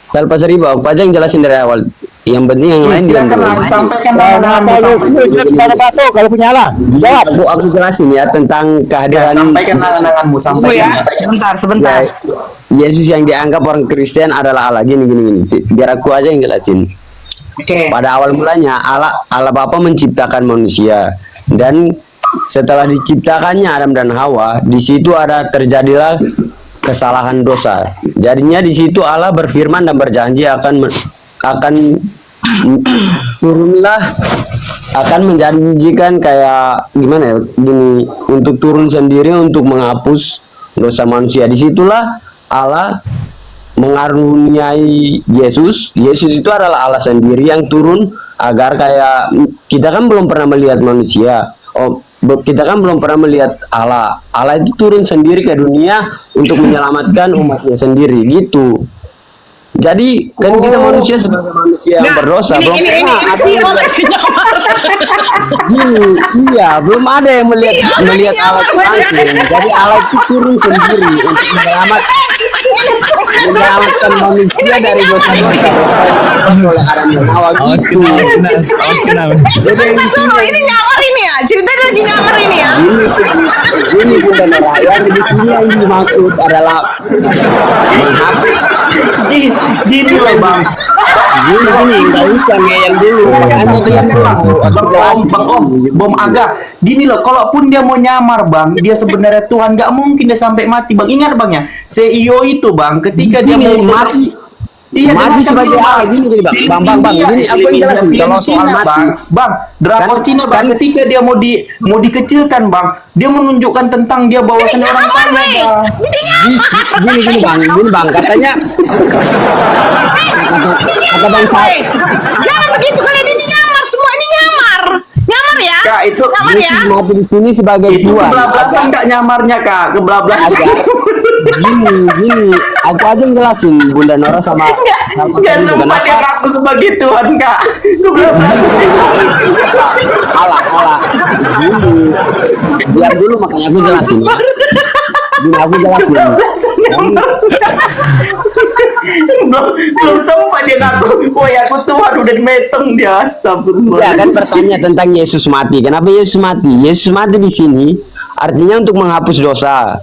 Salpa seribu, aku aja yang jelasin dari awal. Yang penting yang lain diam Silakan dulu. Hasan, sampaikan Kenapa nama-namamu, lu sampaikan. sujud kepada batu kalau punya Allah? Jawab. Aku jelasin ya tentang Ya, kehadiran sampaikan nama-namamu, Tunggu ya. sampaikan. Sebentar. Yesus yang dianggap orang Kristen adalah Allah gini. Biar aku aja yang jelasin. Oke. Pada awal mulanya Allah Bapa menciptakan manusia dan setelah diciptakannya Adam dan Hawa, di situ terjadilah kesalahan dosa. Jadinya di situ Allah berfirman dan berjanji akan turunlah akan menjanjikan kayak gimana ya, gini, untuk turun sendiri untuk menghapus dosa manusia. Disitulah Allah mengaruniai Yesus. Yesus itu adalah Allah sendiri yang turun agar kayak kita kan belum pernah melihat manusia. Kita kan belum pernah melihat Allah. Allah itu turun sendiri ke dunia untuk menyelamatkan umatnya sendiri gitu. Jadi kan kita manusia sebagai manusia yang berdosa belum pernah ada si yang orang nyamar. gini, iya belum ada yang melihat Allah itu langsung. Jadi Allah itu turun sendiri untuk menyelamatkan manusia dari dosa-dosa oleh Adam dan Hawa gitu. Jadi yang di sini Ini nyamar ini ya, ceritanya lagi nyamar ini ya. ini Bunda Nora, yang di sini yang dimaksud adalah menghapus. Gini loh bang. Gini nggak usah ngeyel dulu, makanya dia tahu. Bom agak gini loh, kalaupun dia mau nyamar bang, dia sebenarnya Tuhan, nggak mungkin dia sampai mati bang. Ingat bang ya, CEO itu bang, ketika dia mau mati. Iya, Mati sebagai Allah gini bang, gini apa yang jelasin kalau soal mati. Bang, drakor Kan- Cina bang, ketika dia mau dikecilkan bang, dia menunjukkan tentang dia bahwasannya orang kaya bang. Gini bang, katanya kata bang saya, Jangan begitu, kalian ini nyamar, semua ini nyamar. Nyamar ya. Kak, itu Nyamar ya. Yesus mati di sini sebagai itu Tuhan. kebablasan kak nyamarnya kak, kebablasan. Gini, aku aja yang jelasin Bunda Nora sama Nggak sempat dia ngaku sebagai Tuhan kak, kebablasan. Allah. Gini, biar dulu makanya aku jelasin. Gini aku jelasin. Belum sempat dia ngaku, woi aku Tuhan, udah metong dia, astagfirullah. Ya kan bertanya tentang Yesus mati. Kenapa Yesus mati? Yesus mati di sini artinya untuk menghapus dosa,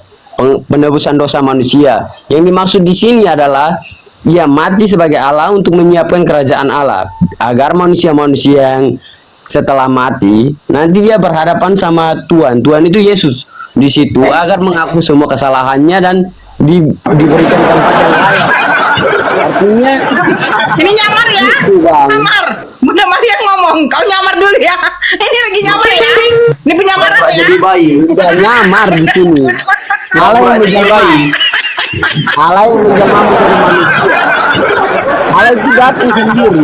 penebusan dosa manusia. Yang dimaksud di sini adalah ia mati sebagai Allah untuk menyiapkan kerajaan Allah agar manusia-manusia yang setelah mati nanti dia berhadapan sama Tuhan. Tuhan itu Yesus di situ agar mengaku semua kesalahannya dan diberikan tempat yang layak. Artinya Ini nyamar ya. itu bang. Nyamar. Bunda Maria ngomong, kau nyamar dulu ya. Ini lagi nyamar ya. Ini penyamaran ya. Jadi bayi. Tidak nyamar di sini. Allah yang menjelma, Allah yang menjelma menjadi manusia. Allah itu datang sendiri.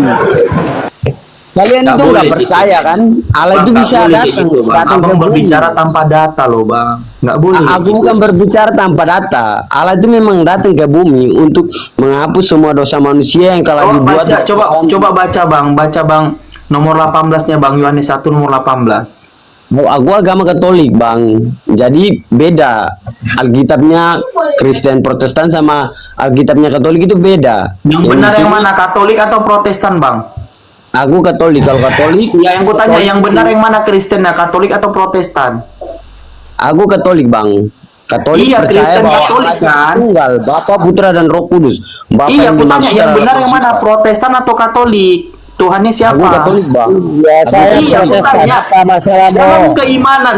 Kalian Nggak itu nggak boleh percaya kan? Allah itu bisa datang Abang ke bumi. berbicara tanpa data loh bang, nggak boleh. Aku bukan berbicara tanpa data. Allah itu memang datang ke bumi untuk menghapus semua dosa manusia yang telah dibuat. Coba baca bang nomor 18-nya bang, Yohanes 1 nomor 18. Aku agama Katolik bang, jadi beda. Alkitabnya Kristen Protestan sama Alkitabnya Katolik itu beda. Yang di benar yang sini, mana, Katolik atau Protestan bang? Aku Katolik. Kalau Katolik, Ya yang kutanya yang benar yang mana, Kristen ya, Katolik atau Protestan? aku Katolik bang. Katolik Iya, percaya Kristen bahwa Katolik, Allah itu kan? tunggal, Bapa, Putra dan Roh Kudus. Bapa Iya, yang aku tanya dimaksud yang adalah benar yang mana, bersifat. Protestan atau Katolik? Tuhannya siapa? Aku Katolik bang. Ya, saya Iya, aku Protestan. tanya. Apa masalahmu?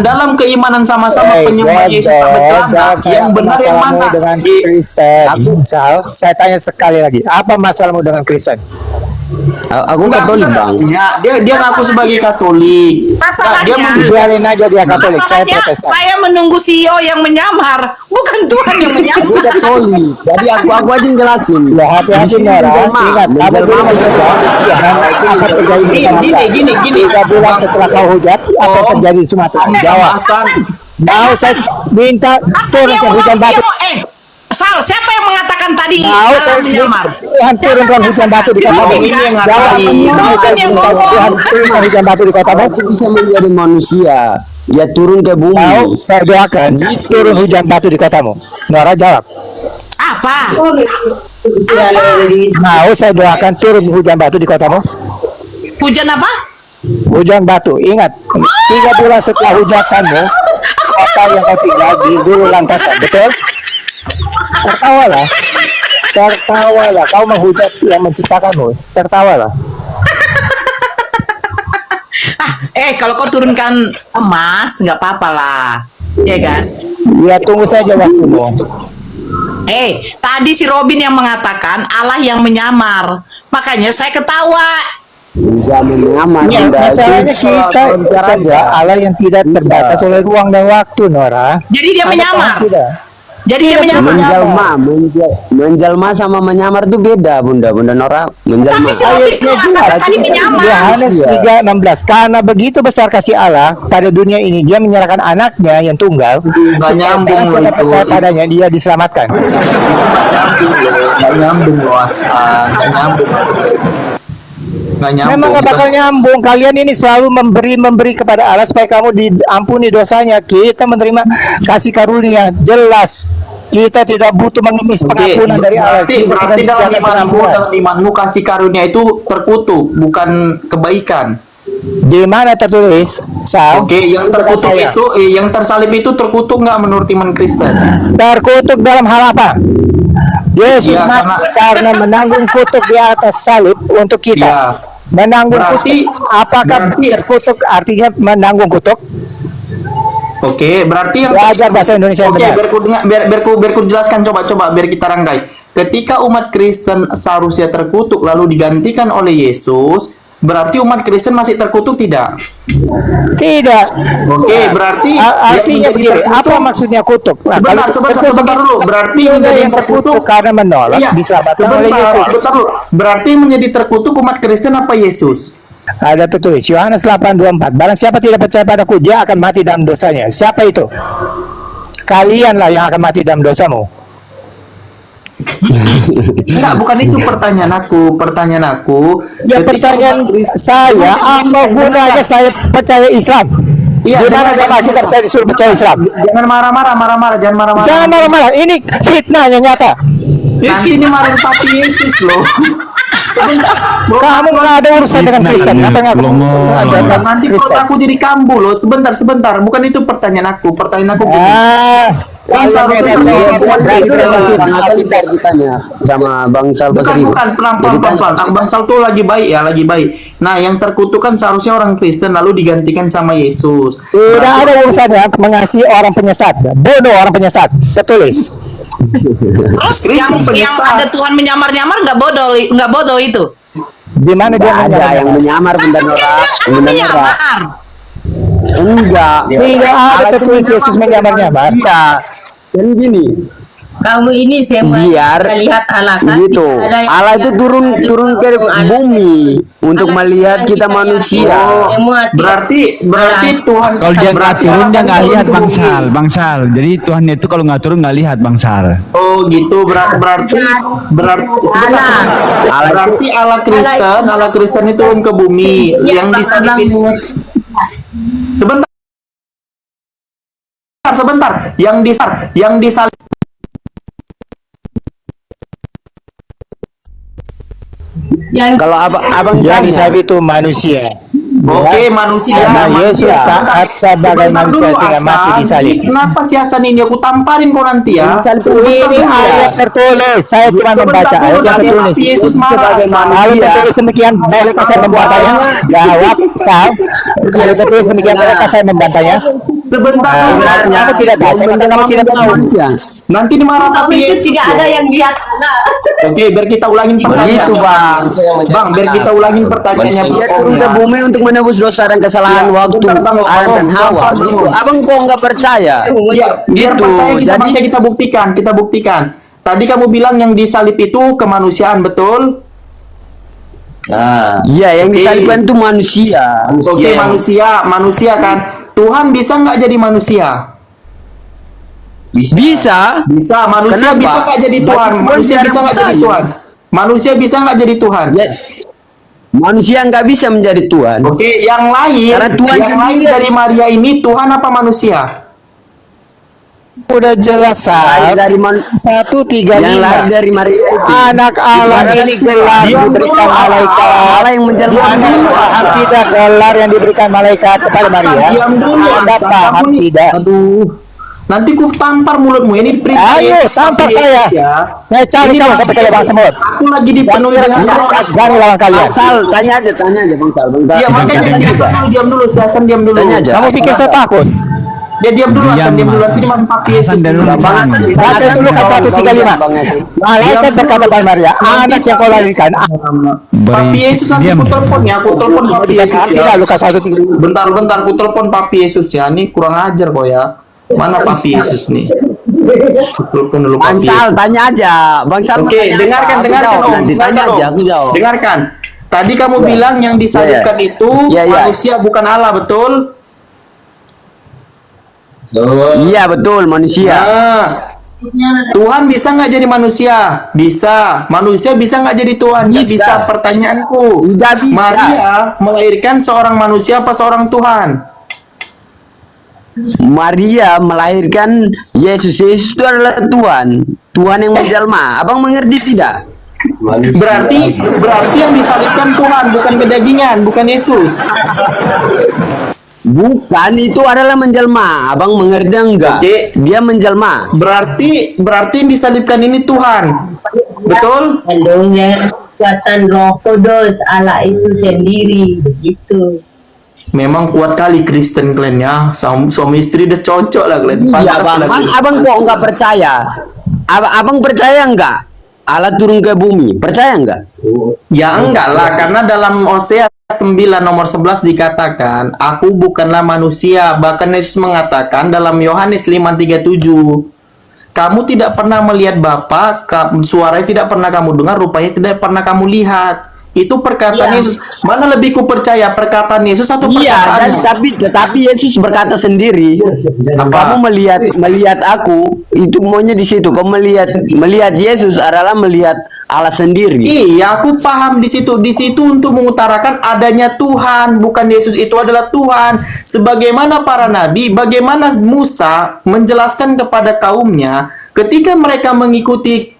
Dalam keimanan sama-sama penyembah Yesus tak bercelana, yang benar yang mana? Dengan Kristen. Saya tanya sekali lagi, apa masalahmu dengan Kristen? Aku Katolik bang. Ya, dia ngaku sebagai Katolik. Masalahnya- Dia Biarin aja dia Katolik, saya Masalahnya Protestan. saya menunggu CEO yang menyamar, bukan Tuhan yang Aku menyamar. Katolik. Jadi aku aja yang jelasin. Ya hati-hati Nora, ingat kamu belum menjawab dan apa terjadi di Sumatera. Gini. 3 bulan setelah kau hujat, apa yang terjadi di Sumatera? Jawab. Mau saya minta turun ke hujan batu. Sal, siapa yang mengatakan tadi Mau Allah saya menyamar? Tuhan turun dengan hujan batu di kota. Ini yang Jawab. ngatain. Tuhan yang ngomong. Tuhan turun dengan hujan batu di kota. Allah itu bisa menjadi manusia. Dia turun ke bumi. Mau saya doakan turun hujan batu di kotamu. Nora jawab. Apa? Mau saya doakan turun hujan batu di kotamu. Hujan apa? Hujan batu. Ingat, 3 bulan setelah hujatanmu, kota yang kau tinggal di dulu lantasan. Betul? Tertawalah. Kau menghujat yang menciptakanmu. Tertawalah. Kalau kau turunkan emas, nggak apa-apa lah, ya kan? Ya tunggu saja waktumu. Tadi si Robin yang mengatakan Allah yang menyamar, makanya saya ketawa. Bisa menyamar. Ya, Bunda. masalahnya Itu kita saja Allah yang tidak terbatas oleh ruang dan waktu, Nora. Jadi dia Anda menyamar. paham tidak? Jadi dia Tidak menyamar. menjelma sama menyamar itu beda, Bunda Nora. Menjelma. Tapi si Robi itu kata tadi menyamar. Yohanes 3:16, karena begitu besar kasih Allah pada dunia ini, dia menyerahkan anaknya yang tunggal supaya nyambung barang siapa loh itu. percaya padanya dia diselamatkan. Nggak nyambung loh, Hasan. Nggak nyambung. Nggak nyambung. Memang nggak bakal nyambung. Kalian ini selalu memberi kepada Allah supaya kamu diampuni dosanya. Kita menerima kasih karunia jelas. Kita tidak butuh mengemis pengampunan dari Allah. Berarti Kita sudah dalam disediakan imanmu, pengampunan. kasih karunia itu terkutuk, bukan kebaikan. Di mana tertulis, Sal? Oke, yang terkutuk Saya. itu, yang tersalib itu terkutuk nggak menurut iman Kristen? Terkutuk dalam hal apa? Yesus Ya, mati karena menanggung kutuk di atas salib untuk kita. Ya. Menanggung Berarti- kutuk, apakah berarti- terkutuk artinya menanggung kutuk? Oke, berarti yang Belajar bahasa Indonesia yang Oke, benar. biar ku jelaskan coba biar kita rangkai. Ketika umat Kristen seharusnya terkutuk lalu digantikan oleh Yesus, berarti umat Kristen masih terkutuk tidak? Tidak. Oke, berarti Artinya yang menjadi begini, terkutuk- apa maksudnya kutuk? Nah, Sebentar, kalau sebentar kutuk dulu. begini, Berarti juga menjadi yang terkutuk karena menolak Iya, diselamatkan oleh sebentar, Yesus. sebentar dulu. Berarti yang menjadi terkutuk umat Kristen apa Yesus? Ada tertulis Yohanes 8:24. Barang siapa tidak percaya padaku, dia akan mati dalam dosanya. Siapa itu? Kalianlah yang akan mati dalam dosamu. Enggak, bukan itu pertanyaan aku. Pertanyaan aku. Ya, ketika pertanyaan umat Kristen- saya, apa gunanya saya percaya Islam? Iya, Di mana dengar, dalam Alkitab saya disuruh percaya Islam? Jangan marah-marah, jangan marah-marah. Jangan marah-marah. Ini fitnah yang nyata. Nanti ini marahin papi Yesus loh. Sebentar. Kamu nggak ada urusan dengan Kristen. Apa yang aku ada dengan Nanti perut Kristen? aku jadi kambuh loh. Sebentar. Bukan itu pertanyaan aku. Pertanyaan aku gini. Kan seharusnya Bang Hasan ntar ditanya sama Bang Sal Basri. Bukan, pelan-pelan. Bang Sal tuh lagi baik. Nah, yang terkutuk kan seharusnya orang Kristen lalu digantikan sama Yesus. Tidak ada urusannya mengasihi orang penyesat. Bodoh orang penyesat. Tertulis. Terus yang penyesat. ada Tuhan menyamar-nyamar nggak bodoh itu. Di mana dia Ada yang menyamar, Bunda Nora. Kan Bunda Nora. menyamar. Enggak. Tidak ada Allah itu tertulis Yesus menyamar-nyamar. Iya. Dan gini, Kamu ini semua biar kita lihat Allah kan gitu. tidak ada yang Allah itu turun ke bumi untuk melihat kita manusia. Semua Berarti Tuhan Kalau dia nggak berarti turun Allah dia nggak turun lihat ke bumi. bangsal. Jadi Tuhan itu kalau nggak turun nggak lihat bangsal. Oh gitu berarti sebentar. Allah Berarti Allah Kristen itu turun ke bumi yang disalibin. Sebentar. Yang disalib Kalau abang Yang tanya, disalib itu manusia. Oke, manusia. Nah, Yesus manusia. taat sebagai Sebentar manusia dulu, sehingga mati Hasan. disalib. Kenapa si Hasan ini aku tamparin kau nanti ya? Ini ayat tertulis. Saya cuma membaca ayat yang tertulis. Yesus marah. sebagai Hasan. Kalau tertulis demikian, bolehkah saya membantahnya? Jawab, Sal. Kalau tertulis demikian, bolehkah saya membantahnya? Sebentar Nah, dulu. kamu tidak baca, karena kamu tidak tahu. manusia. Nanti dimarah Kamu tapi itu Yesus. tidak ada yang lihat Allah. Oke, biar kita ulangin pertanyaan. Begitu, Bang. Bang, biar kita ulangin pertanyaannya. Dia turun ke bumi untuk menebus dosa dan kesalahan Iya, waktu sebentar, Bang. Adam dan Hawa. Bang. Gitu. Abang kok nggak percaya? Iya, biar Gitu. percaya kita Jadi- baca, kita buktikan. Tadi kamu bilang yang disalib itu kemanusiaan, betul? Iya, yang Oke. disalibkan itu manusia. Oke, manusia kan. Tuhan bisa nggak jadi manusia? Bisa. Bisa. Manusia Kenapa? bisa nggak jadi Tuhan? Bagi Manusia Tuhan bisa nggak jadi saya. Tuhan? Manusia bisa nggak jadi Tuhan? Ya, manusia nggak bisa menjadi Tuhan. Oke, yang lain, Karena Tuhan yang lain sendiri- dari Maria ini Tuhan apa manusia? Udah jelas, Lahir Sal. dari 135. yang lahir dari Maria itu. Anak Allah ini gelar Diam diberikan dulu, malaikat. Allah yang menjelma Anda paham tidak gelar yang diberikan malaikat kepada Maria? Diam dulu, Anda Hasan. paham Kamu nih- tidak? Aduh. Nanti ku tampar mulutmu ini perintah Ayo, Yesus, tampar Yesus, saya. ya. Saya cari Ini kamu Bang sampai ke lubang semut. Aku lagi dipenuhi dengan Gani lawan kalian. Sal, tanya aja Bang Sal. Bang Sal. Iya, makanya si Hasan dulu, diam dulu. Tanya aja. Kamu pikir saya takut? Dia diam dulu, Hasan, diam dulu. Nanti dimarahin Papi Yesus. Hasan dulu. Bang Hasan, Baca Hasan, dulu Lukas 1:35. Bang Hasan. Malaikat berkata kepada Maria, anak yang kau lahirkan. Papi Yesus, nanti Diam. aku telepon ya. Aku telepon Papi Bisa Yesus arti ya. lah Lukas 1:35. Bentar, aku telepon Papi Yesus ya. Ini kurang ajar kok ya. Mana Papi Yesus nih? Aku telepon dulu Bang Papi Sal, Yesus. tanya aja. Bang Sal mau Oke, tanya apa? dengarkan, Aku dengarkan jawab Om. nanti. Dengarkan, Tanya aja, Om. aku jawab. Dengarkan. Tadi kamu bilang yang disalibkan itu Ya, ya. manusia bukan Allah, betul? Iya betul, manusia. Nah, Tuhan bisa nggak jadi manusia? Bisa. Manusia bisa nggak jadi Tuhan? Nggak Bisa. bisa. Pertanyaanku. Nggak bisa. Maria melahirkan seorang manusia apa seorang Tuhan? Maria melahirkan Yesus. Yesus itu adalah Tuhan. Tuhan yang menjelma. Abang mengerti tidak? Berarti yang disalibkan Tuhan, bukan kedagingan, bukan Yesus. Bukan, itu adalah menjelma. Abang mengerti enggak? Oke. Dia menjelma. Berarti yang disalibkan ini Tuhan. Betul? Kandungnya kekuatan Roh Kudus, Allah itu sendiri, begitu. Memang kuat kali Kristen kalian ya. Suami istri udah cocok lah kalian. Iya Pantas bang, lah kalian. abang kok enggak percaya? Abang percaya enggak? Allah turun ke bumi, percaya enggak? Ya enggak lah, karena dalam Hosea 9 nomor 11 dikatakan, aku bukanlah manusia. Bahkan Yesus mengatakan dalam Yohanes 5:37, kamu tidak pernah melihat Bapa, suaranya tidak pernah kamu dengar, rupanya tidak pernah kamu lihat. Itu perkataan Iya. Yesus. Mana lebih ku percaya, perkataan Yesus atau Iya, dan perkataannya? tetapi Yesus berkata sendiri, Apa? kamu melihat aku, itu maunya di situ. Kamu melihat Yesus adalah melihat Allah sendiri. Iya, aku paham di situ. Di situ untuk mengutarakan adanya Tuhan, bukan Yesus itu adalah Tuhan. Sebagaimana para nabi, bagaimana Musa menjelaskan kepada kaumnya ketika mereka mengikuti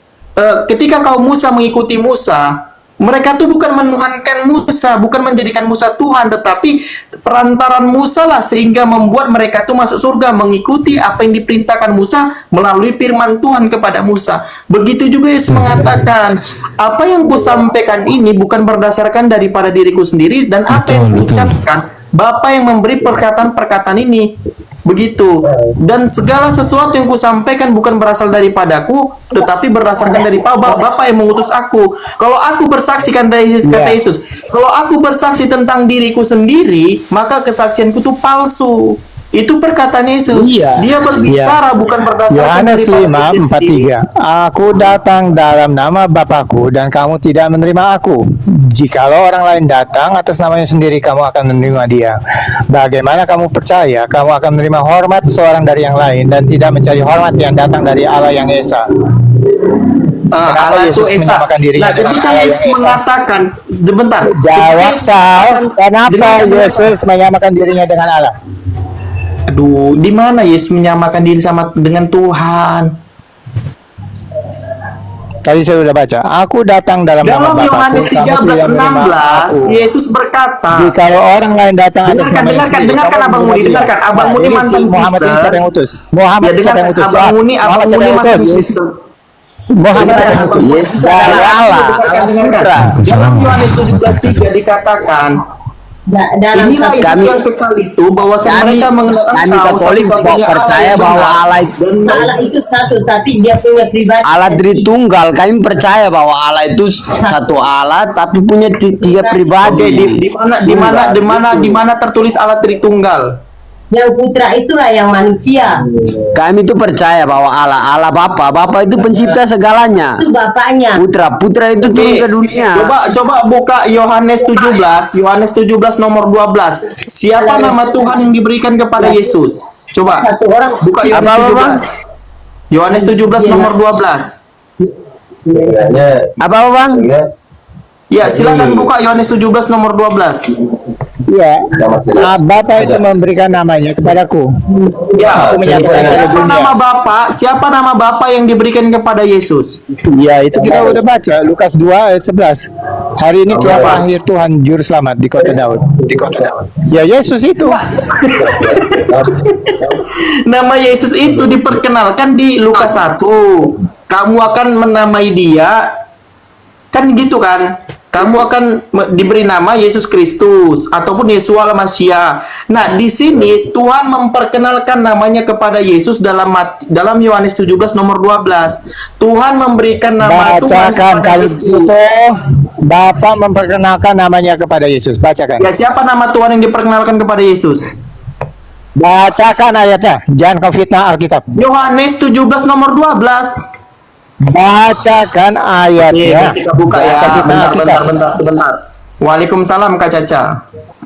ketika kaum Musa mengikuti Musa, mereka tuh bukan menuhankan Musa, bukan menjadikan Musa Tuhan, tetapi perantaran Musa lah sehingga membuat mereka tuh masuk surga mengikuti apa yang diperintahkan Musa melalui firman Tuhan kepada Musa. Begitu juga Yesus mengatakan, apa yang kusampaikan ini bukan berdasarkan daripada diriku sendiri dan apa yang Betul, betul. kuucapkan, Bapa yang memberi perkataan-perkataan ini. Begitu. Dan segala sesuatu yang kusampaikan bukan berasal daripadaku, tetapi berdasarkan dari Bapa yang mengutus aku. Kalau aku bersaksi kata Yesus, kalau aku bersaksi tentang diriku sendiri, maka kesaksianku itu palsu. Itu perkataan Yesus. Iya. Dia berbicara bukan berdasarkan Yohanes daripada diri sendiri. 5:43. Aku datang dalam nama Bapakku dan kamu tidak menerima aku. Jikalau orang lain datang atas namanya sendiri, kamu akan menerima dia. Bagaimana kamu percaya kamu akan menerima hormat seorang dari yang lain dan tidak mencari hormat yang datang dari Allah yang Esa? Kenapa Allah itu Yesus Esa. menyamakan dirinya Nah, dengan ketika Allah yang Yesus Esa? mengatakan, sebentar. Jawab Sal, kenapa Dengarkan. Yesus menyamakan dirinya dengan Allah? Aduh, di mana Yesus menyamakan diri sama dengan Tuhan? Tadi saya sudah baca. Aku datang dalam nama Dalam Bapakku. Yohanes kamu tidak menerima 13:16, aku. Yesus berkata, Jikalau orang lain datang atas Dengarkan, namanya sendiri, dengarkan, kamu Abang menerima Muni, dia. dengarkan. Abang Muni ini mantan si Muhammad ini Kristen. siapa yang utus? Muhammad ya siapa yang dengarkan, utus? Abang Muni, Muhammad siapa yang mantan utus? Kristen. Muhammad siapa yang utus? Yesus adalah Allah, Allah Putra. Dalam Yohanes 17:3 dikatakan, Dalam inilah satu itu yang kekal itu bahwa mereka mengenal kami Engkau Katolik satu-satunya percaya yang bahwa benar. Allah Dan Allah itu satu, tapi dia punya pribadi. Allah Tritunggal. Kami percaya bahwa Allah itu satu Allah tapi punya tiga Oke, pribadi. di mana tertulis Allah Tritunggal? Yang putra itulah yang manusia. Kami itu percaya bahwa Allah Bapa itu pencipta segalanya. Itu bapaknya. Putra itu turun ke dunia. Coba buka Yohanes 17 nomor 12. Siapa nama Tuhan yang diberikan kepada Yesus? Coba Satu orang. buka Yohanes Apa, Bang? 17. Yohanes 17 nomor 12. Apa Bang? Ya, silakan buka Yohanes 17 nomor 12. Iya. Bapa itu memberikan namanya kepadaku. Ya, Aku menyatakan kepada siapa dunia. nama Bapa? Siapa nama Bapa yang diberikan kepada Yesus? Ya, itu kita udah baca Lukas 2 ayat 11. Hari ini telah lahir Tuhan juru selamat di kota Daud. Ya, Yesus itu. Nama Yesus itu diperkenalkan di Lukas 1. Kamu akan menamai dia, kan gitu kan? kamu akan diberi nama Yesus Kristus ataupun Yeshua Al-Masya. Nah, di sini Tuhan memperkenalkan namanya kepada Yesus dalam Yohanes 17 nomor 12. Tuhan memberikan nama Tuhan Bacakan kepada kalau di Yesus. situ Bapak memperkenalkan namanya kepada Yesus. Bacakan. Ya, siapa nama Tuhan yang diperkenalkan kepada Yesus? Bacakan ayatnya. Jangan kau fitnah Alkitab. Yohanes 17 nomor 12. Bacakan ayatnya. Kita buka Jangan ya. kau fitnah Alkitab. Sebentar. Waalaikumsalam Kak Caca.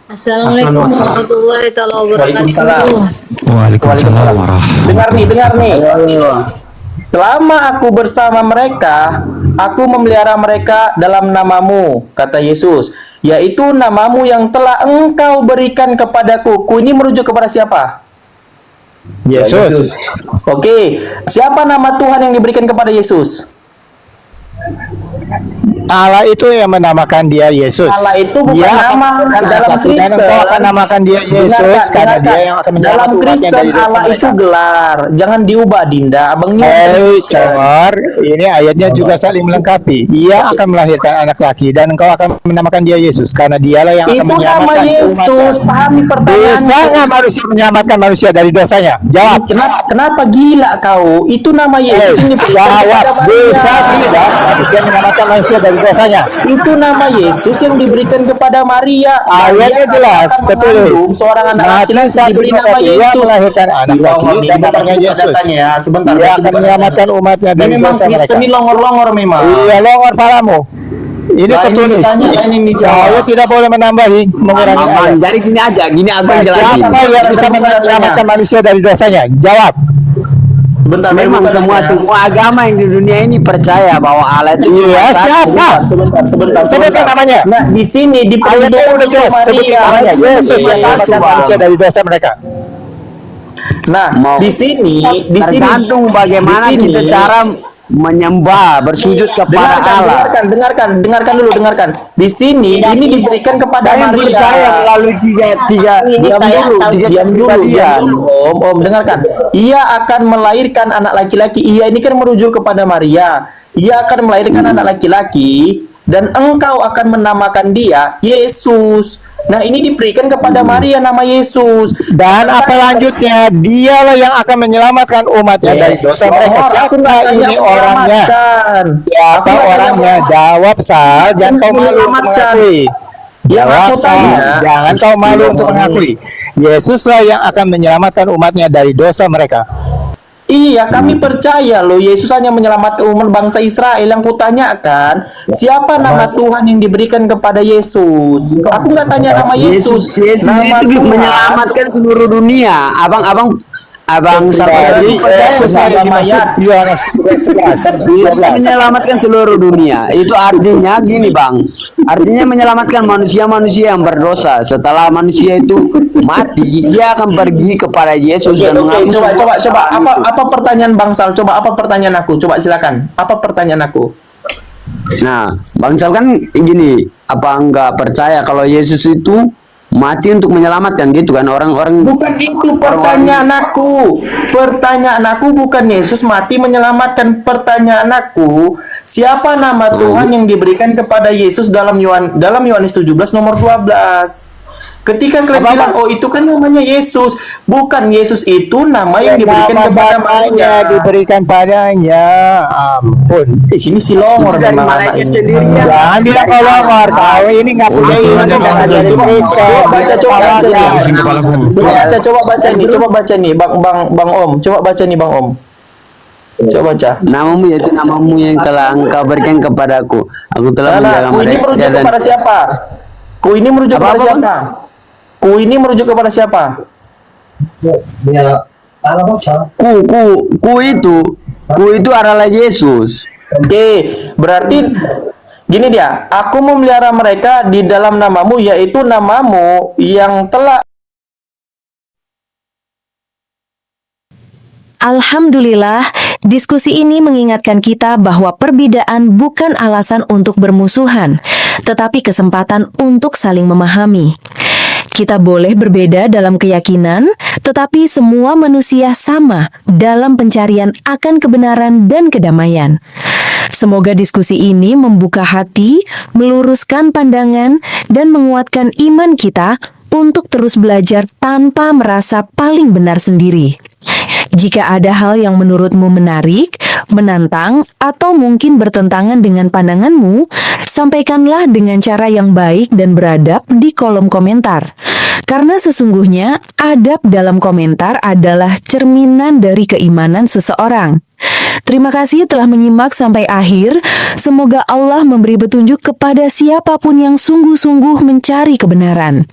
Assalamualaikum warahmatullahi taala Waalaikumsalam. wabarakatuh. Waalaikumsalam warahmatullahi Dengar nih. Selama aku bersama mereka, aku memelihara mereka dalam namamu, kata Yesus, yaitu namamu yang telah engkau berikan kepadaku. Ku ini merujuk kepada siapa? Yesus. Oke, siapa nama Tuhan yang diberikan kepada Yesus? Allah itu yang menamakan dia Yesus. Allah itu bukan Dia akan nama memberikan dalam apapun, dan Kristen. engkau akan namakan dia Yesus karena dia yang akan menyelamatkan dalam umatnya Kristen dari dosa Allah itu mereka. gelar. Jangan diubah, Dinda. Abangnya Hei Cor, ini ayatnya juga saling melengkapi. Ia akan melahirkan anak laki dan engkau akan menamakan dia Yesus karena dialah yang akan itu nama menyelamatkan Yesus. umatnya. Pahami pertanyaan. Bisa nggak manusia menyelamatkan manusia dari dosanya? Jawab. Kenapa gila kau? Itu nama Yesus yang diberikan Jawab. kepada Bisa Maria. tidak manusia menyelamatkan manusia dari dosanya? Itu nama Yesus yang diberikan kepada Maria. Ayatnya Maria jelas, akan tertulis. mengandung seorang anak Mati laki-laki satu diberi nama persatu, ia Yesus. melahirkan anak Di bawah laki ini, dan bukan namanya buka Yesus. datanya ya. Sebentar. Ia berarti akan buka menyelamatkan datanya. umatnya Ini dari memang dosa Kristen mereka. ini longor-longor memang. Iya, longor padamu. Ini Nah, ini tertulis. ditanya, ini dijawab. Saya tidak boleh menambahi, mengurangi Aman. ayat. Jadi gini aja, gini aku yang jelasin. Siapa yang bisa menyelamatkan manusia dari dosanya? Jawab. Sebentar, Memang buka semua datanya. agama yang di dunia ini percaya bahwa Allah itu cuma Iya, satu. siapa? Sebentar. Sebutkan namanya. Nah, di sini Ayatnya diperuntukkan udah jelas. untuk Sebutkan Maria. namanya. Yesus yang Satu, menyelamatkan Bang. manusia dari dosa mereka. Nah, Mau- di sini Tergantung bagaimana di sini- kita cara menyembah, bersujud kepada Allah. dengarkan. Di sini ini diberikan kepada Kalian Maria. percaya melalui tiga Diam kepribadian. dulu. Om, dengarkan. Ia akan melahirkan anak laki-laki. Ia ini kan merujuk kepada Maria. Ia akan melahirkan anak laki-laki dan engkau akan menamakan dia Yesus. Nah, ini diberikan kepada Maria nama Yesus. Dan apa lanjutnya? Dialah yang akan menyelamatkan umatnya dari dosa mereka. Siapa ini orangnya? Siapa orangnya? Jawab Sal. Jangan kau malu untuk mengakui. Jawab Sal. Jangan kau malu untuk mengakui. Yesuslah yang akan menyelamatkan umatnya dari dosa mereka. Iya, kami percaya loh Yesus hanya menyelamatkan umat bangsa Israel. Yang kutanyakan, siapa nama Tuhan yang diberikan kepada Yesus? Aku nggak tanya nama Yesus. Nama itu Tuhan. menyelamatkan seluruh dunia. Abang salah satu percaya Yesus Dalam yang ayat. dimaksud Yohanes 11. menyelamatkan seluruh dunia. Itu artinya gini, Bang. Artinya menyelamatkan manusia-manusia yang berdosa. Setelah manusia itu mati, dia akan pergi kepada Yesus dan mengaku Coba. Apa pertanyaan Bang Sal? Coba apa pertanyaan aku? Coba silakan. Apa pertanyaan aku? Nah, Bang Sal kan gini, apa enggak percaya kalau Yesus itu mati untuk menyelamatkan gitu kan orang-orang? Bukan itu pertanyaan aku. Pertanyaan aku bukan Yesus mati menyelamatkan. Pertanyaan aku, siapa nama Tuhan yang diberikan kepada Yesus dalam Yohanes 17 nomor 12? Ketika kalian bilang, oh itu kan namanya Yesus. Bukan, Yesus itu nama yang diberikan Nama kepada bapaknya Maria. diberikan padanya. Ampun. Ini si longor Dari memang malaikat anak ini. sendiri ya. Jangan bilang kau longor. Kau ini nggak punya ilmu mengajarin Kristen. Coba baca nih, Bang Om. Coba baca nih, Bang Om. Coba baca. Namamu yaitu namamu yang telah engkau berikan kepadaku. Aku telah menjaga Ku ini mereka merujuk dan kepada siapa? Ku ini merujuk Apa, kepada Bang? siapa? Ku ini merujuk kepada siapa? ku itu adalah Yesus. Oke, berarti gini dia. Aku memelihara mereka di dalam namamu, yaitu namamu yang telah. Alhamdulillah, diskusi ini mengingatkan kita bahwa perbedaan bukan alasan untuk bermusuhan, tetapi kesempatan untuk saling memahami. Kita boleh berbeda dalam keyakinan, tetapi semua manusia sama dalam pencarian akan kebenaran dan kedamaian. Semoga diskusi ini membuka hati, meluruskan pandangan, dan menguatkan iman kita untuk terus belajar tanpa merasa paling benar sendiri. Jika ada hal yang menurutmu menarik, menantang, atau mungkin bertentangan dengan pandanganmu, sampaikanlah dengan cara yang baik dan beradab di kolom komentar. Karena sesungguhnya adab dalam komentar adalah cerminan dari keimanan seseorang. Terima kasih telah menyimak sampai akhir. Semoga Allah memberi petunjuk kepada siapapun yang sungguh-sungguh mencari kebenaran.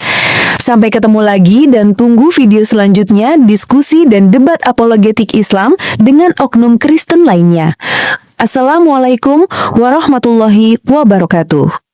Sampai ketemu lagi dan tunggu video selanjutnya diskusi dan debat apologetik Islam dengan oknum Kristen lainnya. Assalamualaikum warahmatullahi wabarakatuh.